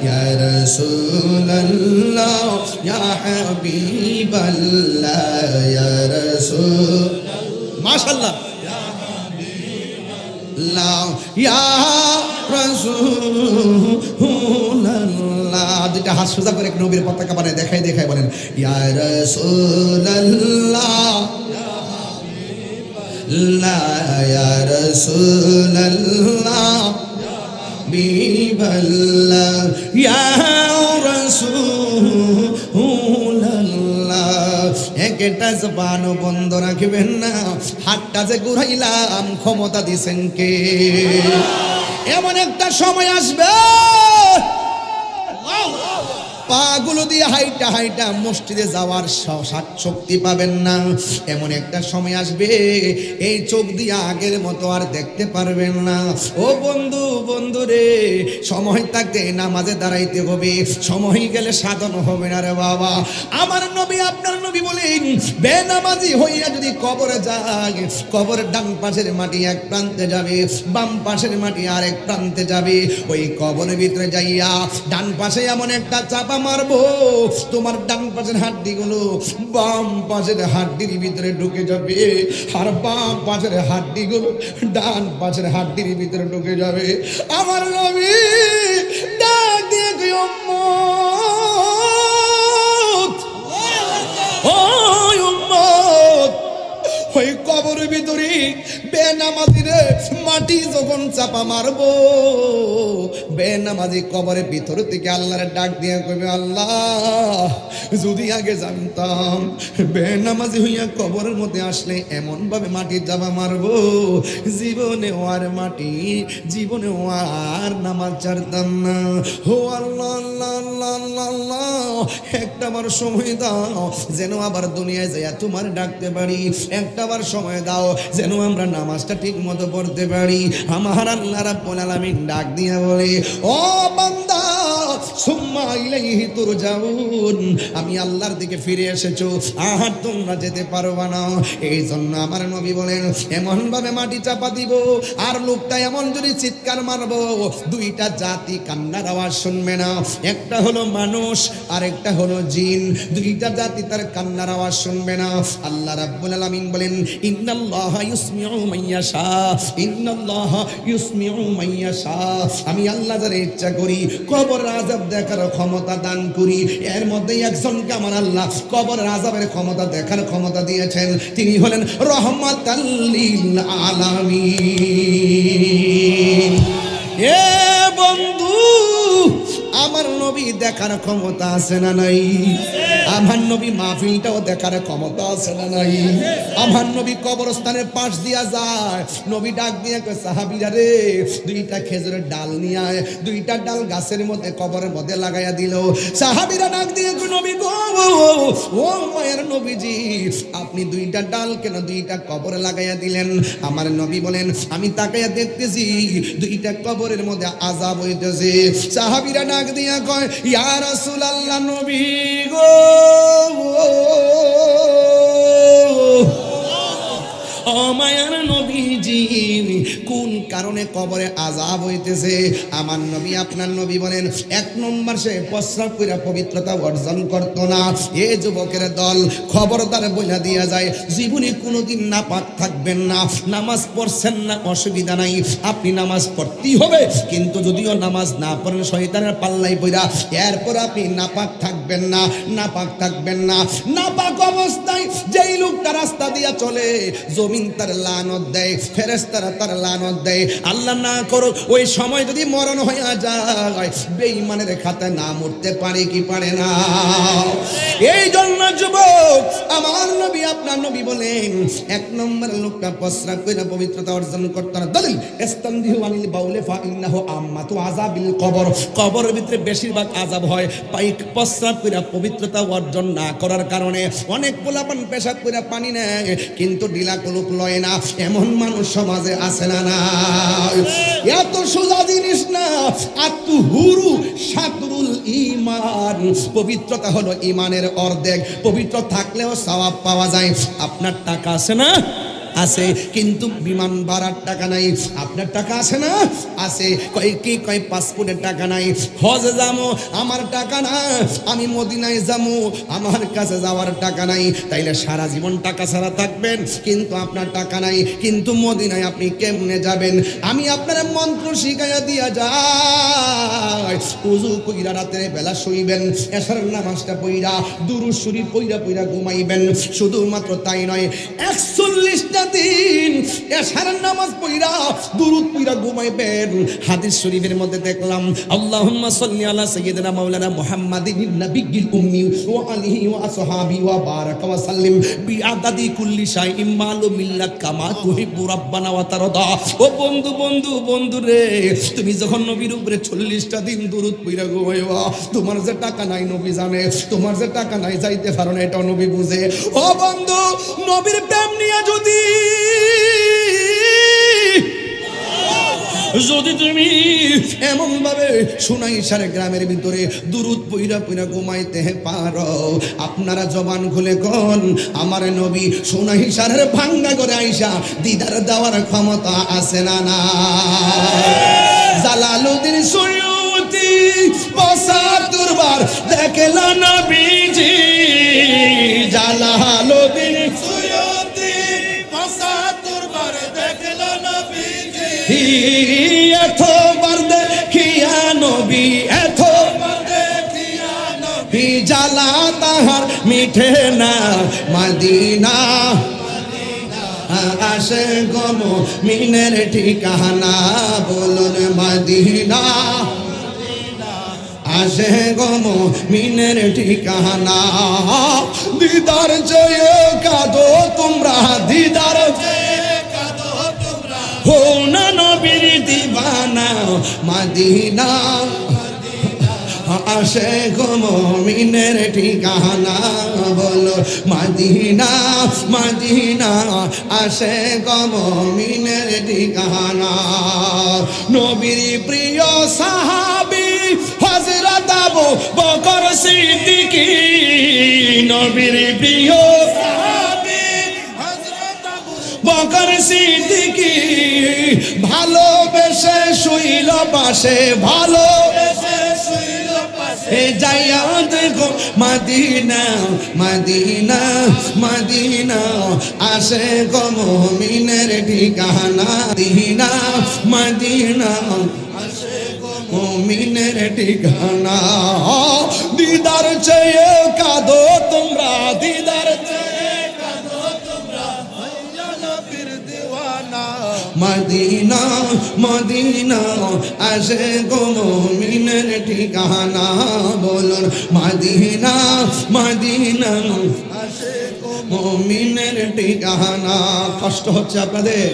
ইয়া রাসূলুল্লাহ, ইয়া হাবিবাল্লাহ, ইয়া রাসূল, মাশাআল্লাহ, ইয়া রাসূলুল্লাহ। দুইটা হাত সোজা করে নবীর পতাকা বানায় দেখাই দেখাই বলেন, ইয়া রাসূলুল্লাহ, ইয়া রাসূলুল্লাহ, হাবিবাল্লাহ, ইয়া রাসূলুল্লাহ। থেকে টাচ বানো বন্ধ রাখবেন না। হাতটা যে ঘুরাইলাম ক্ষমতা দিছেন কে? এমন একটা সময় আসবে পাগুলো দিয়ে হাইটা হাইটা মসজিদে যাওয়ার শক্তি পাবেন না। এমন একটা সময় আসবে এই চোখ দিয়ে আগের মতো আর দেখতে পারবেন না। ও বন্ধু, বন্ধু রে, সময় থাকতে নামাজে দাঁড়াইতে হবে, সময় গেলে সাধন হবে না রে বাবা। আমার নবী আপনার নবী বলেন, বেনামাজি হইয়া যদি কবরে যায়, কবরের ডান পাশের মাটি এক প্রান্তে যাবে, বাম পাশের মাটি আরেক প্রান্তে যাবে। ওই কবরের ভিতরে যাইয়া ডান পাশে এমন একটা চাপা মারবো, তোমার ডান পাশের হাড্ডিগুলো বাম পাশের হাড্ডির ভিতরে ঢুকে যাবে, আর বাম পাশের হাড্ডিগুলো ডান পাশের হাড্ডির ভিতরে ঢুকে যাবে। আমার নবী ডাক দিয়ে কই, উম্মত, ও উম্মত, ওই কবরের ভিতরে বেনামাজিরে মাটি যখন চাপা মারবো, বেনামাজি কবরের ভিতর থেকে আল্লাহর ডাক দিয়ে কইবে, আল্লাহ যদি আগে জানতাম বেনামাজি হইয়া কবরের মধ্যে আসলে এমন ভাবে মাটি চাপা মারবো, জীবনে আর মাটি, জীবনে আর নামাজ ছাড়তাম না। ও আল্লাহ আল্লাহ আল্লাহ আল্লাহ আল্লাহ, একটা বার সময় দাও যেন আবার দুনিয়ায় যাইয়া তোমার ডাকতে পারি, একটা বার সময় দাও যেন আমরা নামাজটা ঠিক মতো পড়তে পারি। আমার আল্লাহ রাব্বুল আলামিন ডাক দিয়া বলে, ও বান্দা, সুম্মা ইলাইহি তুরজাউন, আমি আল্লাহর দিকে ফিরে এসেছো, আর তোমরা যেতে পারবা না। এই জন্য আমার নবী বলেন, এমন ভাবে মাটি চাপা দিব, আর লোকটা এমন যদি চিৎকার মারবো, দুইটা জাতি কান্নার আওয়াজ শুনবে না। একটা হলো মানুষ আর একটা হলো জিন, দুইটা জাতি তার কান্নার আওয়াজ শুনবে না। আল্লাহ রাব্বুল আলামিন বলেন, ইন্নাল্লাহা ইউসমিউ মাইয়াশা, ইন্নাল্লাহা ইউসমিউ মাইয়াশা, আমি আল্লাহ যারে ইচ্ছা করি কবর আযাব দেখার ক্ষমতা দান করি। এর মধ্যে একজনকে আমার আল্লাহ কবর আযাবের ক্ষমতা দেখার ক্ষমতা দিয়েছেন, তিনি হলেন রহমাতাল লিল আলামিন। এ বন্ধু, আমার নবী দেখার ক্ষমতা আছে না নাই? আমার নবী মাহফিলটাও দেখার ক্ষমতা আছে না নাই? আমার নবী কবরস্থানের পাশ দিয়া যায়, নবী ডাক দিয়ে কয়, সাহাবীরা রে, দুইটা খেজুরের ডাল নিয়ে আয়। দুইটা ডাল গাছের মধ্যে কবরের মধ্যে লাগাইয়া দিল। সাহাবীরা ডাক দিয়ে কয়, নবী গো, ও মায়ের নবীজি, আপনি দুইটা ডাল কেন দুইটা কবরে লাগাইয়া দিলেন? আমার নবী বলেন, আমি তাকাইয়া দেখতেছি দুইটা কবরের মধ্যে আযাব হইতেছে। সাহাবীরা ডাক দিয়া কয়, ইয়া রাসূলুল্লাহ, নবী গো, ও মায়ার নবীজি, কোন কারণে কবরে আযাব হইতেছে? আমার নবী আপনার নবী বলেন, এক নম্বর সে প্রস্রাব কইরা পবিত্রতা অর্জন করত না। এ যুবকের দল, খবরদার বইলা দিয়া যায়, জীবনে কোনোদিন নাপাক থাকবেন না। নামাজ পড়ছেন না, অসুবিধা নাই, আপনি নামাজ পড়তেই হবে, কিন্তু যদিও নামাজ না পড়েন শয়তানের পাল্লাই পইরা, এরপর আপনি নাপাক থাকবেন না, নাপাক থাকবেন না। নাপাক অবস্থায় যেই লোকটা রাস্তা দিয়া চলে, জমিন তার লানত দেয়, ফেরেশতারা তার লানত দেয়। আল্লাহ না করো ওই সময় যদি মরণ হইয়া যায়, বেঈমানের খাতায় নাম উঠতে পারে কি পারে না? এই জন্য যুবক, আমার নবী আপনার নবী বলেন, এক নম্বর লোকটা প্রস্রাব কইরা পবিত্রতা অর্জন করতে না। দলিল, ইস্তানদিহু আনিল বাউলে ফা ইন্নাহু আম্মাতু আযাবিল কবর, কবরের ভিতরে বেশিরভাগ আযাব হয় পাইক প্রস্রাব কইরা পবিত্রতা অর্জন না করার কারণে। অনেক পোলাপান পেশাব কইরা পানি নেয়, কিন্তু ঢিলা কলুক লয় না, এমন মানুষ সমাজে আছে না? না, এত সোজা জিনিস না। আত্মহুরু শাতরুল ঈমান, পবিত্রতা হলো ঈমানের অর্ধেক। পবিত্র থাকলেও সওয়াব পাওয়া যায়। আপনার টাকা আছে না? আছে, কিন্তু বিমান ভাড়ার টাকা নাই। আপনার টাকা আছে না? আছে। কয় কি কয় পাসপোর্টের টাকা নাই। হজে যাবো, আমার টাকা না। আমি মদিনায় যাবো, আমার কাছে যাওয়ার টাকা নাই। তাইলে সারা জীবন টাকা ছাড়া থাকবেন, কিন্তু আপনার টাকা নাই, কিন্তু মদিনায় আপনি কেমনে যাবেন? আমি আপনার মন্ত্র শিখাইয়া দিয়া যাই। উযু কইরা রাতের বেলা শুইবেন, এশার নামাজটা পইরা দুরূদ শরীফ পইরা পইরা ঘুমাইবেন। শুধুমাত্র তাই নয়, 41টা চল্লিশটা দিন এশার নামাজ পড়া দুরূদ পড়া ঘুমাইবেন। হাদিস শরীফের মধ্যে দেখলাম আল্লাহুম্মা সাল্লি আলা সাইয়্যিদিনা মাওলানা মুহাম্মাদিন নাবিয়্যিল উম্মি ওয়া আলিহি ওয়া আসহাবি ওয়া বারাকা ওয়া সাল্লিম বিআদাদি কুল্লি শাইইন মালুম মিল্লাক কামা তুহিব্বু রাব্বানা ওয়া তারদা। ও বন্ধু বন্ধু বন্ধু রে, তুমি যখন নবীর উপরে 40টা দিন দুরূদ পড়া ঘুমাইবা, তোমার যে টাকা নাই নবী জানে, তোমার যে টাকা নাই যাইতে পারো না এটা নবী বুঝে। ও বন্ধু, নবীর প্রেম নিয়ে যদি তুমি এমন ভাবে সুনাইশার গ্রামের ভিতরে দুরূদ পইরা পইরা ঘুমাইতে পারো, আপনারা জবান খুলে কোন আমার নবী সুনাইশারের ভাঙ্গা করে আইসা দিদার দেওয়ার ক্ষমতা আছে না? না। জালালউদ্দিন সুয়ুতি ৭৫ বার দেখলা নবীজি, জালালউদ্দিন সুয়ুতি ৭৫ বার দেখলা নবীজি, এতবার দেখিয়া নবী, এতবার দেখিয়া নবী, জ্বালা তাহার মিঠে না মদিনা, আসে গম মিনের ঠিকানা, বলুন মদিনা, আসে গম মিনের ঠিকানা। দিদার চেয়ে কাঁদো তোমরা, দিদার চেয়ে কাঁদো তোমরা, হো না নবীর দিবানা মদিনা, আসে গো মুমিনের ঠিকানা, বলো মদিনা মদিনা, আসে গো মুমিনের ঠিকানা। নবীর প্রিয় সাহাবী হযরত আবু বকর সিদ্দিক, নবীর প্রিয় সাহাবী হযরত আবু বকর সিদ্দিক, ভালোবেসে শুইল পাশে, ভালোবেসে শুইল পাশে, যাইয়া দেখো মদিনা মদিনা মদিনা, আসে গো মুমিনের ঠিকানা, মদিনা মদিনা, আসে গো মুমিনের ঠিকানা। দিদার চেয়ে কাঁদো তোমরা, দিদার চেয়ে কাঁদো তোমরা, হইয়া নবীর দিওয়ানা মদিনা মদিনা, আসে গো মুমিনের ঠিকানা, বলুন মদিনা মদিনা, আসে গো মুমিনের ঠিকানা। কষ্ট হচ্ছে আপনাদের?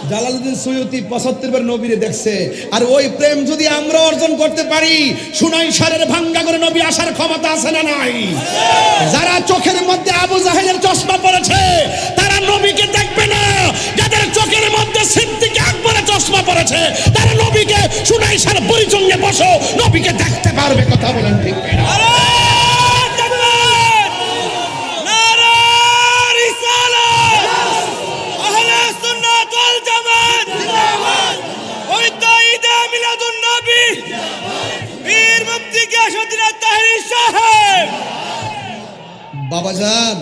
জালালউদ্দিন সুয়ুতি ৭৫ বার নবীরে দেখছে, আর ওই প্রেম যদি আমরা অর্জন করতে পারি, সুনাইশারের ভাঙ্গা করে নবী আসার ক্ষমতা আছে না নাই? যারা চোখের মধ্যে আবু জাহেলের চশমা পড়েছে তারা নবীকে দেখবে না, যাদের চোখের মধ্যে সিদ্দিক আকবরের চশমা পড়েছে তারা নবীকে সুনাইশার বুড়িচঙ্গে বসো নবীকে দেখতে পারবে। কথা বলেন ঠিক কিনা? বাবাজান,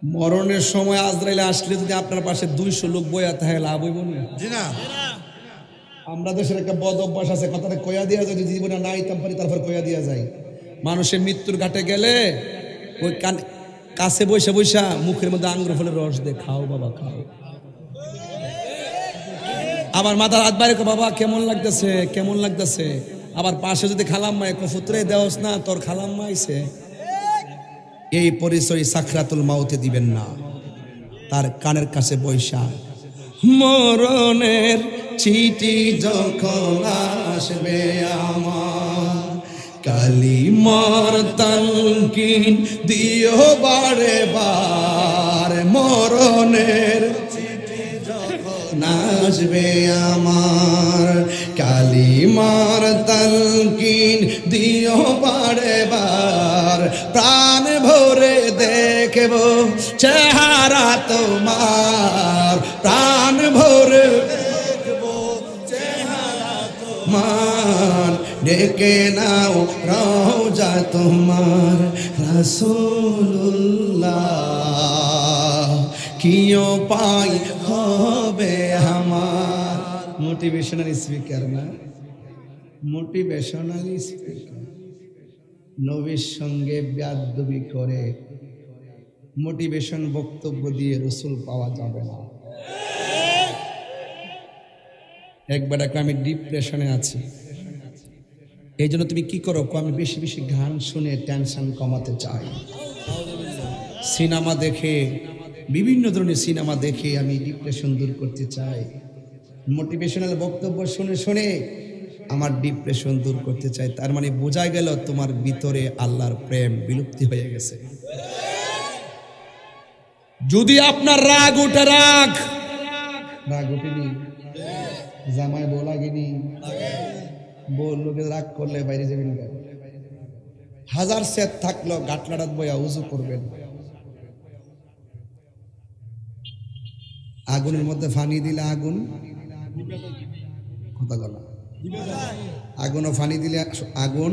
মরণের সময় আজরাইল আসলে যদি আপনার পাশে 200 লোক বইয়া থাকে লাভ হইব না? জি না। আমরা দেশের একটা বদ অভ্যাস আছে, কথাটা কইয়া দিয়া যায়, যদি জীবনে নাই পারি তারপর কইয়া দিয়া যায়। মানুষের মৃত্যুর ঘাটে গেলে ওই কাছে বৈশা বৈশা মুখের মধ্যে আঙ্গুর ফলের রস দে, খাও বাবা খাও। আবার মাথার হাত বাইরে, বাবা কেমন লাগতেছে কেমন লাগতেছে। আবার পাশে যদি খালাম্মা কফুতরে দেওস না, তোর খালাম্মা আইছে। এই পরিচয় সাকরাতুল মাউতে দিবেন না। তার কানের কাছে বৈশা মরণের চিঠি যখন আসবে আমার, কালিমার তানকিন দিও বারে বার, মরণের চিঠি যখন আসবে আমার, কালিমার তানকিন দিও বারে বার, প্রাণ ভরে দেখব চেহারা তোমার, প্রাণ ভরে দেখব চেহারা তোমার, ডেকে নাও রওজা তোমার রাসূলুল্লাহ, কিও পাই হবে আমার। মোটিভেশনাল স্পিকার না, মোটিভেশনাল স্পিকার। নবীর সঙ্গে বেয়াদবি করে মোটিভেশন বক্তব্য দিয়ে রসুল পাওয়া যাবে না। একবার আমি ডিপ্রেশনে আছি, এই জন্য তুমি কি করো? আমি বেশি বেশি গান শুনে টেনশন কমাতে চাই, সিনেমা দেখে, বিভিন্ন ধরনের সিনেমা দেখে আমি ডিপ্রেশন দূর করতে চাই। মোটিভেশনাল বক্তব্য শুনে শুনে আমার ডিপ্রেশন দূর করতে চাই। তার মানে বোঝা গেল তোমার ভিতরে আল্লাহর প্রেম বিলুপ্তি হয়ে গেছে। যদি আপনার রাগ ওঠে, রাগ ওঠেনি, জামাই বউ লাগেনি, বউ লোকে রাগ করলে বাইরে যাবেন, হাজার সেট থাকলো গাটলাটাত বইয়া উজু করবেন। আগুনের মধ্যে ফানি দিলে আগুন কথা বলা, আগুনও ফানি দিলে আগুন,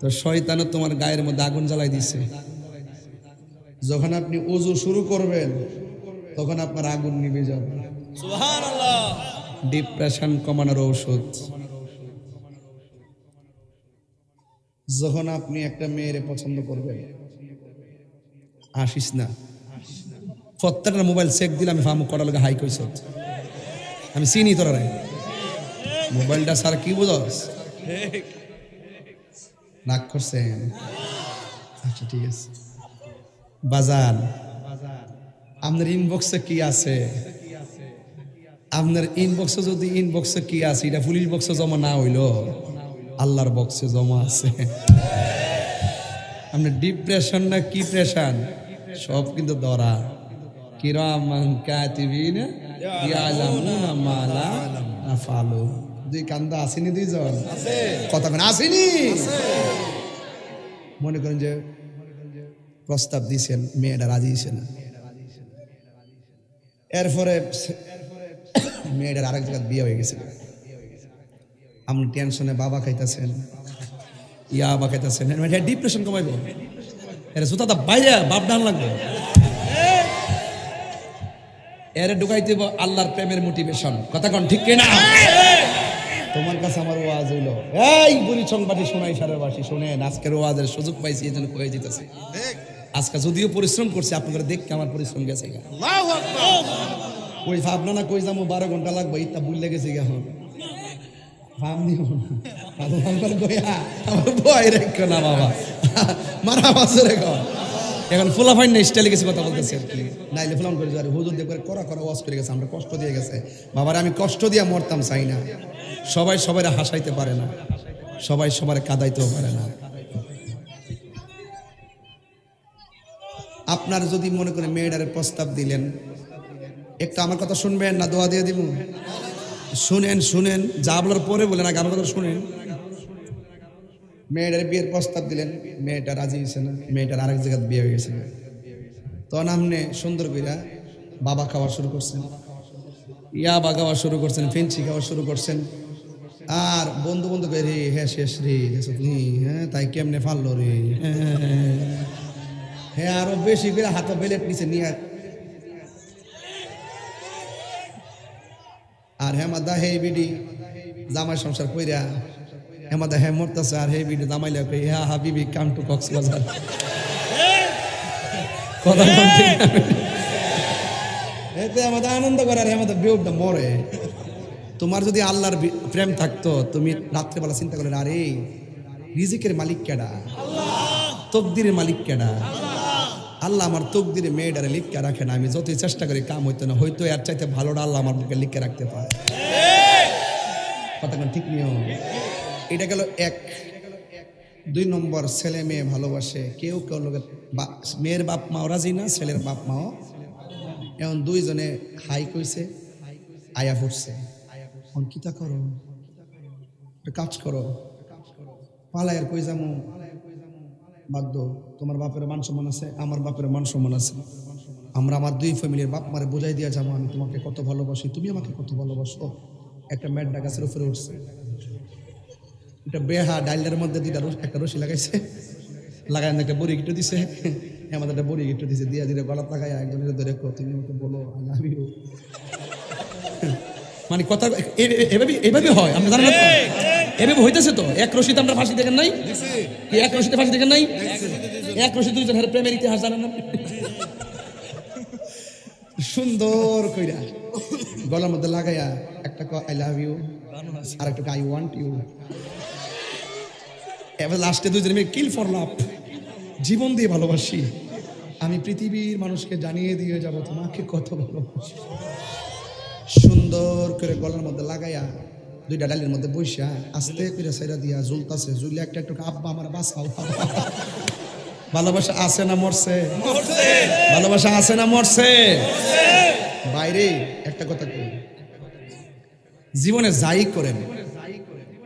তো শয়তানও তোমার গায়ের মধ্যে আগুন জ্বালাই দিছে। যখন আপনি ওযু শুরু করবেন তখন আপনার আগুন নিভে যাবে। সুবহানাল্লাহ। ডিপ্রেশন কমানোর ঔষধ, যখন আপনি একটা মেয়েরে পছন্দ করবেন, আসিস না, প্রত্যেকটা মোবাইল চেক দিলে আমি ফার্ম করার লগে হাই কইছ, আমি চিনি তোরা রে, মোবাইলটা সারা কি বুঝস? রাগ করছেন? আচ্ছা ঠিক আছে। বাজান, আপনার ইনবক্সে কি আছে? আপনার ইনবক্সে যদি ইনবক্সে কি আছে এটা পুলিশ বক্সে জমা না হইল, আল্লাহর বক্সে জমা আছে। আপনার ডিপ্রেশন না কি প্রেশন সব কিন্তু ধরা। কিরামান কাতিবিন ইয়ালামুনা মা লা নাফালু। দুই কান্দা আসেনি, দুইজন কথা কেন আসেনি? মনে করেন যে প্রস্তাব দিয়েছেন, মেয়েটা রাজি হয়েছে না, এরপরে মেয়েটার আরেক জায়গায় বিয়ে হয়ে গেছে, আপনি টেনশনে বাবা খাইতেছেন, ইয়াবা খাইতেছেন, ডিপ্রেশন কমাইব, এর সুতা বাইরে বাপ ডান লাগবে, এরে ঢুকাই দিব আল্লাহর প্রেমের মোটিভেশন। কথা কোন ঠিক কিনা? তোমার কাছে আমার ওয়াজ হইল, এই বুড়ি সংবাদী শোনাই সারের বাসী শোনেন, আজকের ওয়াজের সুযোগ পাইছি এই জন্য কয়ে যেতেছে। আজকে যদিও পরিশ্রম করছি, আপনারা দেখতে আমার পরিশ্রম গেছে। ওই ভাবনা না কই যাবো 12 ঘন্টা লাগবে, ইত্যা বুঝলে গেছে এখন ভাব নিও না, আমার ভয় রেখো না বাবা, মারা বাসে রেখো। এখন ফুলা ফাইন না স্টাইলে গেছে কথা বলতেছে আর কি, নাইলে ফুলাম করে যাবে হুজুর দেখে করা ওয়াজ করে গেছে, আমরা কষ্ট দিয়ে গেছে। বাবার আমি কষ্ট দিয়ে মরতাম চাই না। সবাই সবাই হাসাইতে পারে না, সবাই সবার কাঁদাইতেও পারে না। আপনার যদি মনে করে মেয়েটারে প্রস্তাব দিলেন, একটা আমার কথা শুনবেন না দোয়া দিয়ে দিব? শুনেন শুনেন, যা বলার পরে বলেন, আগে আমার কথা শুনেন। মেয়েটার বিয়ের প্রস্তাব দিলেন, মেয়েটা রাজি হয়েছে না, মেয়েটার আরেক জায়গায় বিয়ে হয়ে গেছে, তখন আপনি সুন্দর কইরা বাবা খাওয়া শুরু করছেন, ইয়াবা খাওয়া শুরু করছেন, ফেন্সি খাওয়া শুরু করছেন, আর বন্ধু বন্ধু করে রে হ্যাঁ শেষ রে, হ্যাঁ তাই কেমনে ফাললো রে, হ্যাঁ আরো বেশি করে হাতে বেলেট নিচে নিয়ে, আর হেমাদা হে বিডি জামাই সংসার কইরা হেমাদা হে মরতেছে, আর হে বিডি জামাইলে কই হ্যাঁ হাবিবি কাম টু কক্সবাজার। কথা বলতে এতে আমাদের আনন্দ করে, আর হেমাদা বিউটা মরে। তোমার যদি আল্লাহর প্রেম থাকতো, তুমি রাত্রেবেলা চিন্তা করে, আরে রিজিকের মালিক কেডা, তকদিরের মালিক কেডা? আল্লাহ আমার তকদিরে মেয়েটারে লিখকে রাখে না, আমি যতই চেষ্টা করি কাম হইতো না, হয়তো এর চাইতে ভালোটা আল্লাহ আমার বুকে লিখকে রাখতে পারে। কথা ঠিক নিয়ম। এটা গেল এক। 2 নম্বর, ছেলে মেয়ে ভালোবাসে, কেউ কেউ লোক মেয়ের বাপ মাও রাজি না, ছেলের বাপ মাও। এখন দুইজনে হাই কইছে, আয়া ফুটছে, কিতা করো, কাজ করো, পালায়ের কই যামু, বাধ্য, তোমার বাপের মান সম্মান আছে, আমার বাপের মান সম্মান আছে, আমরা আমার 2 ফ্যামিলির বাপ মারে বোঝাই দিয়ে যাবো আমি তোমাকে কত ভালোবাসি, তুমি আমাকে কত ভালোবাসো। একটা মেড্ডা গাছের উপরে উঠছে, এটা বেহা ডাইলের মধ্যে একটা রশি লাগাইছে, লাগাই একটা বড়ি গিট্টু দিছে, আমাদের একটা বড়ি গিট্টু দিছে, দিয়া দিলে গলাত লাগাই একজনের ধরে তুমি আমাকে বলো আই লাভ ইউ। মানে কথা এভাবে হয়, আমরা জানেন এভাবে হইতেছে তো। এক রশিতে আমরা ফাঁসি দেখেন নাই, এক রশিতে ফাঁসি দেখেন নাই, এক রশি দুইজন হারে প্রেমের ইতিহাস জানেন না সুন্দর কইরা গলার মধ্যে লাগাইয়া একটা আই লাভ ইউ আর একটা আই ওয়ান্ট ইউ এবার লাস্টে দুইজন মিলে কিল ফর লাভ জীবন দিয়ে ভালোবাসি আমি পৃথিবীর মানুষকে জানিয়ে দিয়ে যাব তোমাকে কত ভালোবাসি সুন্দর করে গলার মধ্যে লাগাইয়া দুইটা ডালের মধ্যে বইসা আস্তে করে সাইরা দিয়া ঝুলতাছে ঝুলে একটা একটু আব্বা আমার বাসাও ভালোবাসা আছে না মরছে ভালোবাসা আছে না মরছে বাইরে একটা কথা কই জীবনে যাই করেন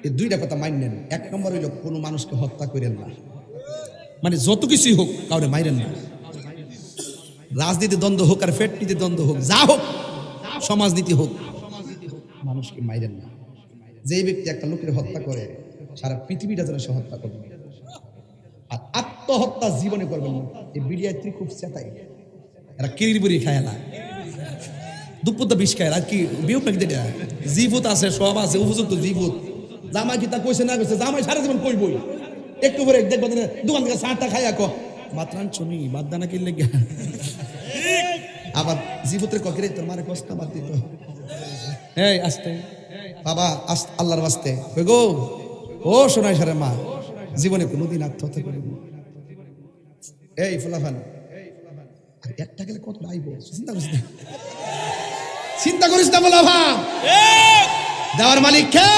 এই দুইটা কথা মানেন এক নম্বর হইল কোনো মানুষকে হত্যা করেন না মানে যত কিছুই হোক কাউরে মাইরেন না রাজনীতি দ্বন্দ্ব হোক আর ফেটনীতি দ্বন্দ্ব হোক যা হোক সমাজনীতি হোক মানুষকে মাইরেন না যে ব্যক্তি একটা লোকের হত্যা করে সারা পৃথিবীটা যেন সে হত্যা করবে আর আত্মহত্যা জীবনে করবেন না এই বিড়িয়াত্রী খুব চেতাই এরা কিরির বুড়ি খায় না দুপুর বিষ খায় আর কি বিয়োগ নাকি এটা জীবুত আছে সব আছে উপযুক্ত জীবুত জামাই কি তা কইছে না কইছে জামাই সারা জীবন কইবই একটু পরে দেখবো দোকান থেকে চাটা খাইয়া ক মাত্রান চুনি বাদ দানা কিনলে আবার জীবতের ককিরে তোর মারে কষ্ট বাদ দিত এই আসতে বাবা আল্লাহর বাস্তে কই গো ও সোনাই সারে মা জীবনে কোনোদিন আত্মহত্যা করে এই ফুলাফান একটা গেলে কত আইব চিন্তা করিস না ফুলাফা দেওয়ার মালিক কে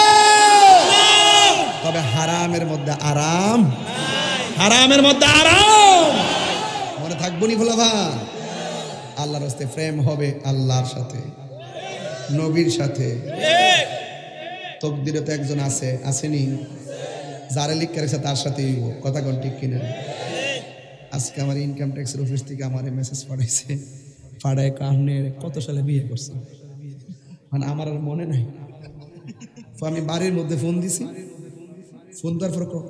তবে হারামের মধ্যে আরাম হারামের মধ্যে আরাম মনে থাকবো নি ফুলাফা আল্লাহর রাস্তে প্রেম হবে আল্লাহর সাথে নবীর সাথে তকদিরে তো একজন আছে আসেনি যারা লিখ করেছে তার সাথেই কথা কোন ঠিক কিনা আজকে আমার ইনকাম ট্যাক্সের অফিস থেকে আমার মেসেজ পাঠাইছে পাড়ায় কাহনে কত সালে বিয়ে করছে মানে আমার আর মনে নাই তো আমি বাড়ির মধ্যে ফোন দিছি ফোন দেওয়ার পর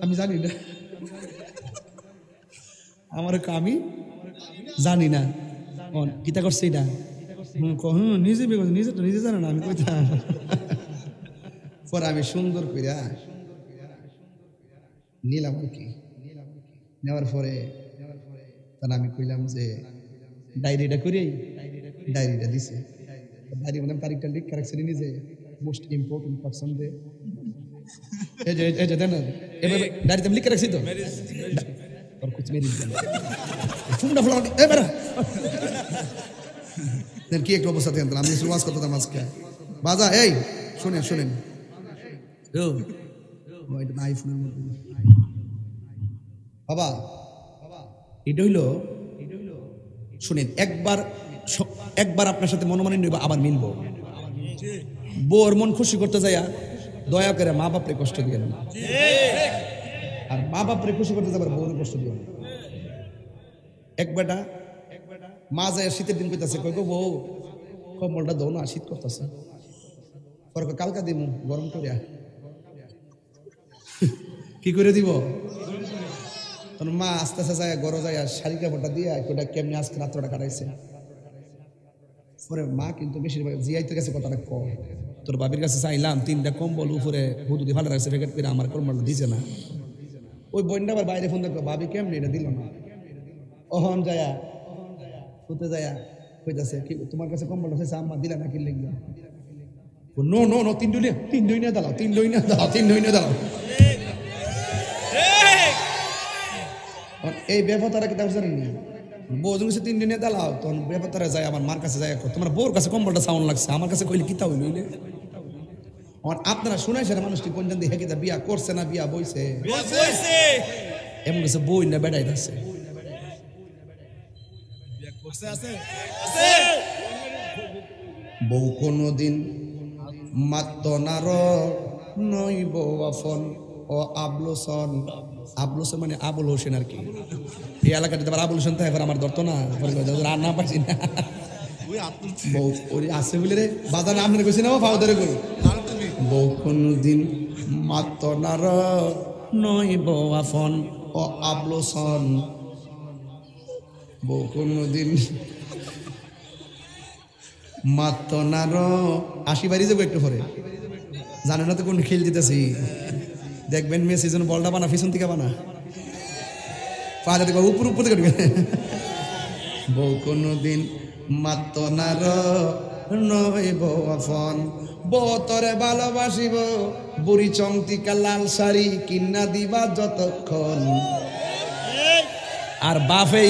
আমি জানি না আমার আমি জানি না কিতা করছে এটা নিজে নিজে তো নিজে জানে না আমি কইতাম পরে আমি সুন্দর কইরা নিলাম আর কি নেওয়ার পরে তাহলে আমি কইলাম যে ডায়েরিটা করি ডায়েরিটা দিছে ডায়েরি মানে তারিখটা লিখ রাখছে নিজে মোস্ট ইম্পর্টেন্ট পারসন দে এই যে দেন এবার ডায়েরিতে লিখ রাখছি তো और कुछ मेरी ফুমটা ফলা এ বেরা দেন কি একটু অবস্থা দেন আমি সুবাস করতে দাম আজকে বাজা এই শুনেন শুনেন ও ওইটা আইফোনের মধ্যে বাবা এটা হইলো শুনেন একবার আপনার সাথে মনোমালিন্য হইব আবার মিলবো বউর মন খুশি করতে যাইয়া দয়া করে মা বাপরে কষ্ট দিয়ে না আর মা বাপরে খুশি করতে যাবার বউরে কষ্ট দিয়ে না এক বেটা মা যায় শীতের দিন কইতাছে কই গো বউ কম্বলটা দাও না শীত করতেছে পরে কালকা দিমু গরম করিয়া কি করে দিব তখন মা আস্তে আস্তে যায় গরো যায় শাড়ি কাপড়টা দিয়ে ওটা কেমনি আজকে রাত্রটা কাটাইছে পরে মা কিন্তু বেশিরভাগ জিয়াইতে গেছে কথাটা কম তোর বাবির কাছে চাইলাম 3টা কম্বল উপরে হুদু দিয়ে ভালো রাখছে প্যাকেট করে আমার কম্বলটা দিছে না ওই বোনটা আবার বাইরে ফোন দেখো ভাবি কেমনি এটা দিল না অহন যায়া ফুতে যায়া কইতাছে কি তোমার কাছে কম্বলটা চাইছে আম্মা দিলা না কি লিখলো নো নো নো 3 দুনিয়া দাও 3 দুনিয়া দাও এই ব্যাপারটা কি তার জানেন বউ যদি 3 দিনে দাও তখন ব্যাপারটা যায় আমার মার কাছে যায় তোমার বউর কাছে কম্বলটা সাউন্ড লাগছে আমার কাছে কইলে কিতা হইলে আর আপনারা শুনাইছেন মানুষটি কোন জান দিয়ে হেকিতা বিয়া করছে না বিয়া বইছে এমন কাছে বই না বেড়াই আছে বউ কোনদিন মাত্ত নার নইব আফন ও আবলোসন আবলোসন মানে আবুল হোসেন আর কি এই এলাকাতে আবার আবুল হোসেন তাই আমার ধরতো না রান্না পারছি না বউ ওই আছে বলে রে বাজার আপনার কইছি না পাও ধরে করি বউ কোনদিন মাত্ত নার নইব আফন ও আবলোসন বউ কোনদিন মাত্ত নার আশি বাড়ি যাবো একটু পরে জানে না তো কোন খেল দিতেছি দেখবেন মেসি যেন বলটা বানা পিছন থেকে বানা পাজা থেকে উপর উপর থেকে ঢুকে বউ কোনদিন মাত্ত না নইব আপন বউ তরে ভালোবাসিব বুড়ি চমতিকা লাল শাড়ি কিনা দিবা যতক্ষণ আর বাফে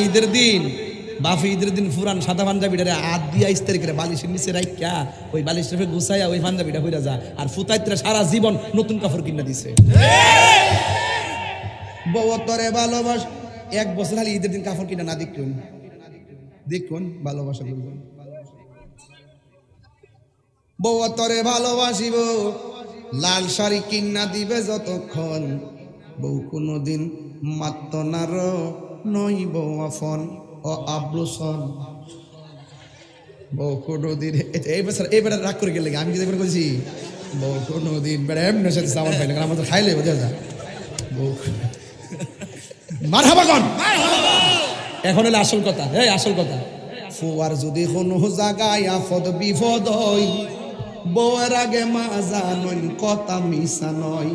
ঈদের দিন ফুরান সাদা পাঞ্জাবিটারে হাত দিয়া ইস্তারি করে বালিশের নিচে রাইখা ওই বালিশ রেফে গুছাইয়া ওই পাঞ্জাবিটা হইরা যা আর ফুতাইত্রা সারা জীবন নতুন কাপড় কিনা দিছে বউ তরে ভালোবাস এক বছর খালি ঈদের দিন কাপড় কিনা না দেখুন ভালোবাসা করবেন বউ তরে ভালোবাসিব লাল শাড়ি কিনা দিবে যতক্ষণ বউ কোনদিন মাত্ত না নইব আপন ও আব্রুসন বউ কোনদিন এইবার রাগ করে গেলে আমি কি করেছি বউ কোনদিন বেড়া এমনি সাথে আমার পাইলে আমার তো খাইলে বোঝা যা বউ মারহাবা কোন এখন হলো আসল কথা আসল কথা ফুয়ার যদি কোনো জায়গায় আফদ বিপদ হয় বউয়ের আগে মা জানইন কথা মিশা নয়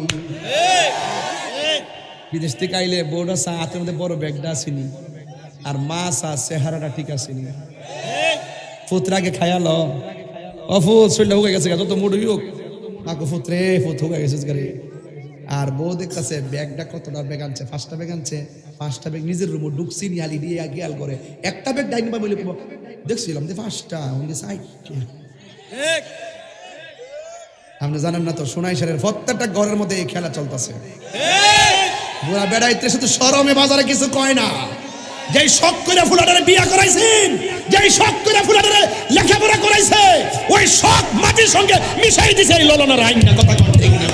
বিদেশ থেকে আইলে বউটা চা হাতের মধ্যে বড় ব্যাগটা আসেনি আর মা চা চেহারাটা ঠিক আসেনি ফুতরাকে খায়াল অফুত শরীরটা হুকে গেছে যত মুড়ি হোক মাকে ফুতরে ফুত হুকে গেছে আর বউ দেখতেছে ব্যাগটা কতটা ব্যাগ আনছে 5টা ব্যাগ আনছে 5টা ব্যাগ নিজের রুমে ঢুকছি নিয়ালি দিয়ে গিয়াল করে একটা ব্যাগ ডাইনি বা বলে দেখছিলাম যে 5টা আপনি জানেন না তো সোনাইশারের প্রত্যেকটা ঘরের মধ্যে এই খেলা চলতেছে বুড়া বেড়াইতে শুধু শরমে বাজারে কিছু কয় না যেই শখ করে ফুলাটারে বিয়া করাইছেন যেই শখ করে ফুলাটারে লেখাপড়া করাইছে ওই শখ মাটির সঙ্গে মিশাই দিছে এই ললনার আইন না কথা ঠিক না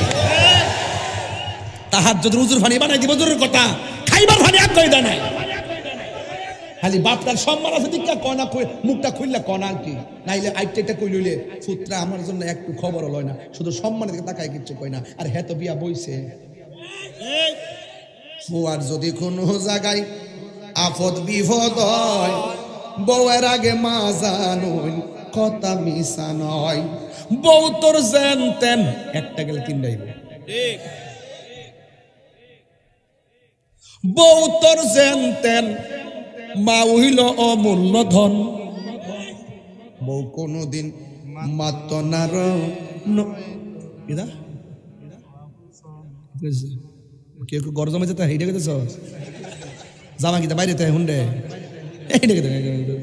তাহাজ্জুদ রুজুর ফানি বানাই দিব জরুর কথা খাইবার ফানি এক কই দেয় না খালি বাপটার সম্মান আছে দিকা কনা কই মুখটা খুললা কনা কি নাইলে আইটেটা কই লইলে পুত্রা আমার জন্য একটু খবর লয় না শুধু সম্মানের দিকে তাকায় কিচ্ছু কই না আর হে তো বিয়া বইছে ফুয়ার যদি কোনো জায়গায় আফদ বিপদ হয় বউয়ের আগে মা জানুন কথা মিশা নয় বউ তোর জানতেন একটা গেলে তিনটাই ঠিক বউ তোর জানতেন মা হইল অমূল্য ধন বউ কোনদিন মাত্ত না কেউ গর জমাইছে তা এইটা কেটেছ জামা কিতা বাইরে তাই হুন্ডে এইটা কেটে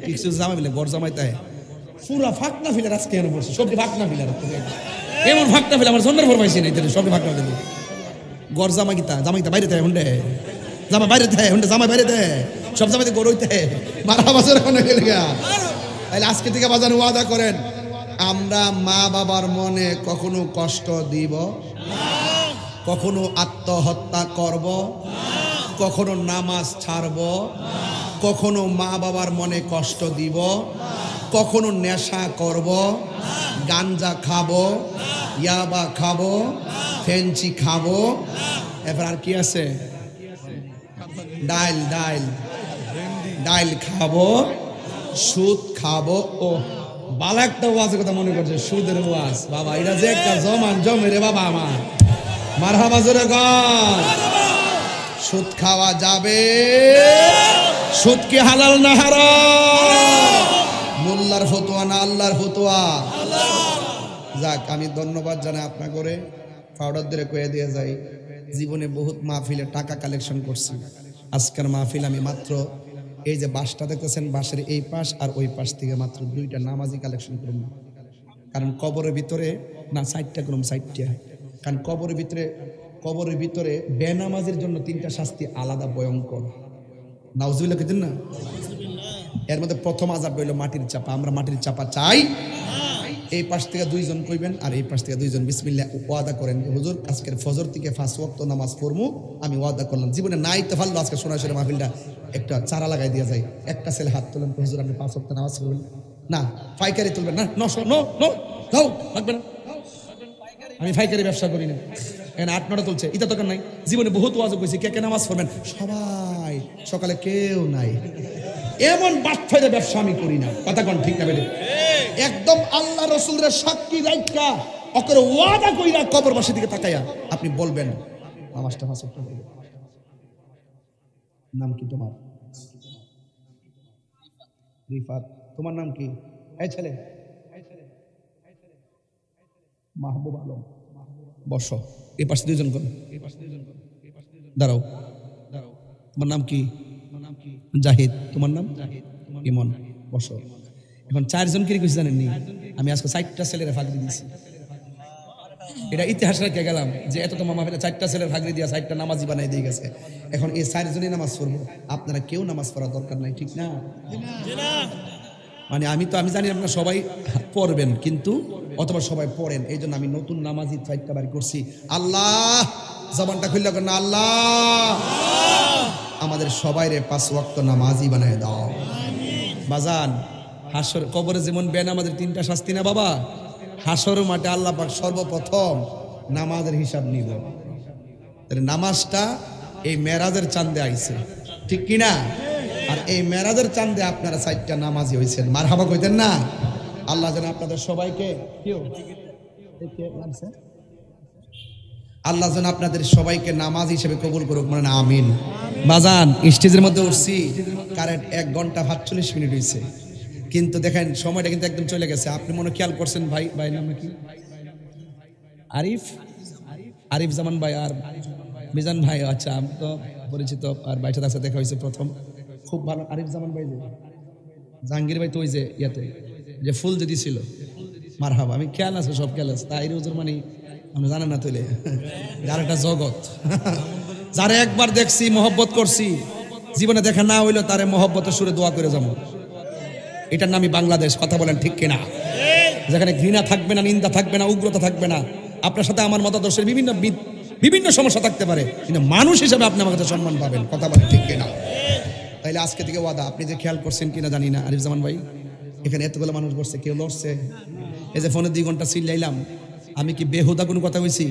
কিছু জামা মিলে গর জামাইতে পুরা ফাঁকনা ফিলার আজকে এনে পড়ছে সবটি ফাঁকনা ফিলার এমন ফাঁকনা ফিলার আমার সন্ধ্যার ফরমাইছি না সবটি ফাঁকনা ফিলার গর জামা কিতা বাইরে তাই হুন্ডে জামা বাইরে দেয় হুন্ডে জামা বাইরে দেয় সব জামাইতে গড় হইতে মারা বছর ওখানে গেলে গা তাহলে আজকে থেকে বাজার ওয়াদা করেন আমরা মা বাবার মনে কখনো কষ্ট দিব কখনো আত্মহত্যা করব কখনো নামাজ ছাড়ব কখনো মা বাবার মনে কষ্ট দিব কখনো নেশা করব গাঞ্জা খাবো ইয়াবা খাবো ফেঞ্চি খাবো এবার আর কি আছে ডাইল খাবো সুদ খাবো ও বালা একটা ওয়াজের কথা মনে করছে সুদের ওয়াজ বাবা এটা যে একটা জমে রে বাবা আমার মারহাবা জোরে গন সুদ খাওয়া যাবে সুদ কি হালাল না হারাম মোল্লার ফতোয়া না আল্লাহর ফতোয়া যাক আমি ধন্যবাদ জানাই আপনার করে পাউডার দিয়ে কয়ে দিয়ে যাই জীবনে বহুত মাহফিলে টাকা কালেকশন করছি আজকের মাহফিল আমি মাত্র এই যে বাসটা দেখতেছেন বাসের এই পাশ আর ওই পাশ থেকে মাত্র 2টা নামাজি কালেকশন করুন কারণ কবরের ভিতরে না 60টা করুন 60টা কারণ কবরের ভিতরে বেনামাজের জন্য 3টা শাস্তি আলাদা ভয়ঙ্কর নাউজুবিল্লাহ কইতেন না এর মধ্যে প্রথম আযাব হইল মাটির চাপা আমরা মাটির চাপা চাই এই পাশ থেকে 2 জন কইবেন আর এই পাশ থেকে 2 জন বিসমিল্লাহ ওয়াদা করেন হুজুর আজকের ফজর থেকে 5 ওয়াক্ত নামাজ পড়মু আমি ওয়াদা করলাম জীবনে নাই তো ভালো আজকে সোনাশরে মাহফিলটা একটা চারা লাগাই দিয়া যায় একটা ছেলে হাত তোলেন হুজুর আপনি 5 ওয়াক্ত নামাজ পড়বেন না পাইকারি তুলবেন না নো দাও লাগবে না আমি পাইকারি ব্যবসা করি না এখানে 8-9টা তুলছে এটা দরকার নাই জীবনে বহুত ওয়াজ কইছি কে নামাজ পড়বেন সবাই সকালে কেউ নাই এমন বাটফাইরে ব্যবসা আমি করি না কথা কোন ঠিক না বেটে একদম আল্লাহ রাসূলের সাক্ষী রাইখা ওকে ওয়াদা কইরা কবরবাসী দিকে তাকায়া আপনি বলবেন নামাজটা 5 ওয়াক্ত নাম কি তোমার? রিফাত। তোমার নাম কি? এই ছেলে মাহবুব আলম। বসো। এই পাশে দুইজন করো, দাঁড়াও। তোমার নাম কি? জাহিদ। তোমার নাম? ইমন। বসো। এখন চারজন কি কিছু জানেননি? আমি আজকে 4টা ছেলের ফাঁকরি দিয়েছি। এটা ইতিহাস রেখে গেলাম যে এত তো মামা ফেলে 4টা ছেলের ফাঁকরি দিয়া 4টা নামাজি বানাই দিয়ে গেছে। এখন এই 4জনই নামাজ পড়বো, আপনারা কেউ নামাজ পড়ার দরকার নাই, ঠিক না? মানে আমি জানি আপনারা সবাই পড়বেন, কিন্তু অথবা সবাই পড়েন, এই জন্য আমি নতুন নামাজি 4টা বার করছি। আল্লাহ, জবানটা খুললে না, আল্লাহ আমাদের সবাইরে 5 ওয়াক্ত নামাজি বানায় দাও। বাজান, হাসর কবরে যেমন বেন আমাদের 3টা শাস্তি না বাবা, হাসর মাঠে আল্লাহ পাক সর্বপ্রথম নামাজের হিসাব নিব। তাহলে নামাজটা এই মেরাজের চাঁদে আইছে, ঠিক কিনা? আর এই মেরাজের চাঁদে আপনারা 4টা নামাজি হয়েছেন, মারহাবা কইতেন না? আল্লাহ যেন আপনাদের সবাইকে আল্লাহ যেন আপনাদের সবাইকে নামাজ হিসেবে কবুল করুক, মানে আমিন। বাজান, স্টেজের মধ্যে উঠছি, কারেন্ট 1 ঘন্টা 45 মিনিট হয়েছে, কিন্তু দেখেন সময়টা কিন্তু একদম চলে গেছে। আপনি মনে খেয়াল করছেন? ভাই ভাই নাম কি? আরিফ জামান ভাই আর মিজান ভাই। আচ্ছা, আমি তো পরিচিত, আর ভাইটার কাছে দেখা হয়েছে প্রথম, খুব ভালো। আরিফ জামান ভাই, যে জাহাঙ্গীর ভাই তো ওই যে ইয়াতে যে ফুল যে দিছিল, মারহাবা। আমি খেয়াল আছে, সব খেয়াল আছে। তাই রোজের মানে আমরা জানেন না তৈলে, যার একটা জগৎ, যারা একবার দেখছি মহব্বত করছি, জীবনে দেখা না হইলো তারে মহব্বতের সুরে দোয়া করে যাবো। এটার নামই বাংলাদেশ। কথা বলেন ঠিক কিনা? যেখানে ঘৃণা থাকবে না, নিন্দা থাকবে না, উগ্রতা থাকবে না। আপনার সাথে আমার মতাদর্শের বিভিন্ন সমস্যা থাকতে পারে, কিন্তু মানুষ হিসাবে আপনি আমার কাছে সম্মান পাবেন। কথা বলেন ঠিক কিনা? তাইলে আজকে থেকে ওয়াদা, আপনি যে খেয়াল করছেন কিনা জানি না, আরিফ জামান ভাই, এখানে এতগুলো মানুষ বসছে, কেউ লড়ছে? এই যে ফোনে 2 ঘন্টা চিল্লাইলাম, আমি কি বেহুদা কোনো কথা কইছি?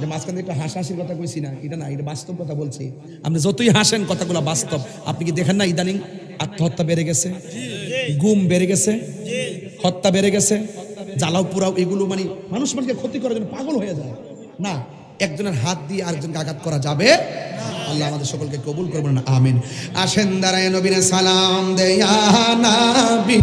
যে মাঝখানে একটা হাসাহাসির কথা কইছি না, এটা না, এটা বাস্তব কথা বলছি। আপনি যতই হাসেন, কথাগুলো বাস্তব। আপনি কি দেখেন না ইদানিং আত্মহত্যা বেড়ে গেছে, গুম বেড়ে গেছে, হত্যা বেড়ে গেছে, জ্বালাও পুরাও, এগুলো মানে মানুষকে ক্ষতি করার জন্য পাগল হয়ে যায় না। একজনের হাত দিয়ে আরেকজনকে আঘাত করা যাবে? আল্লাহ আমাদের সকলকে কবুল করবেন, আমিন। আসেন দাঁড়ায় নবীর সালাম দেয়া নবী।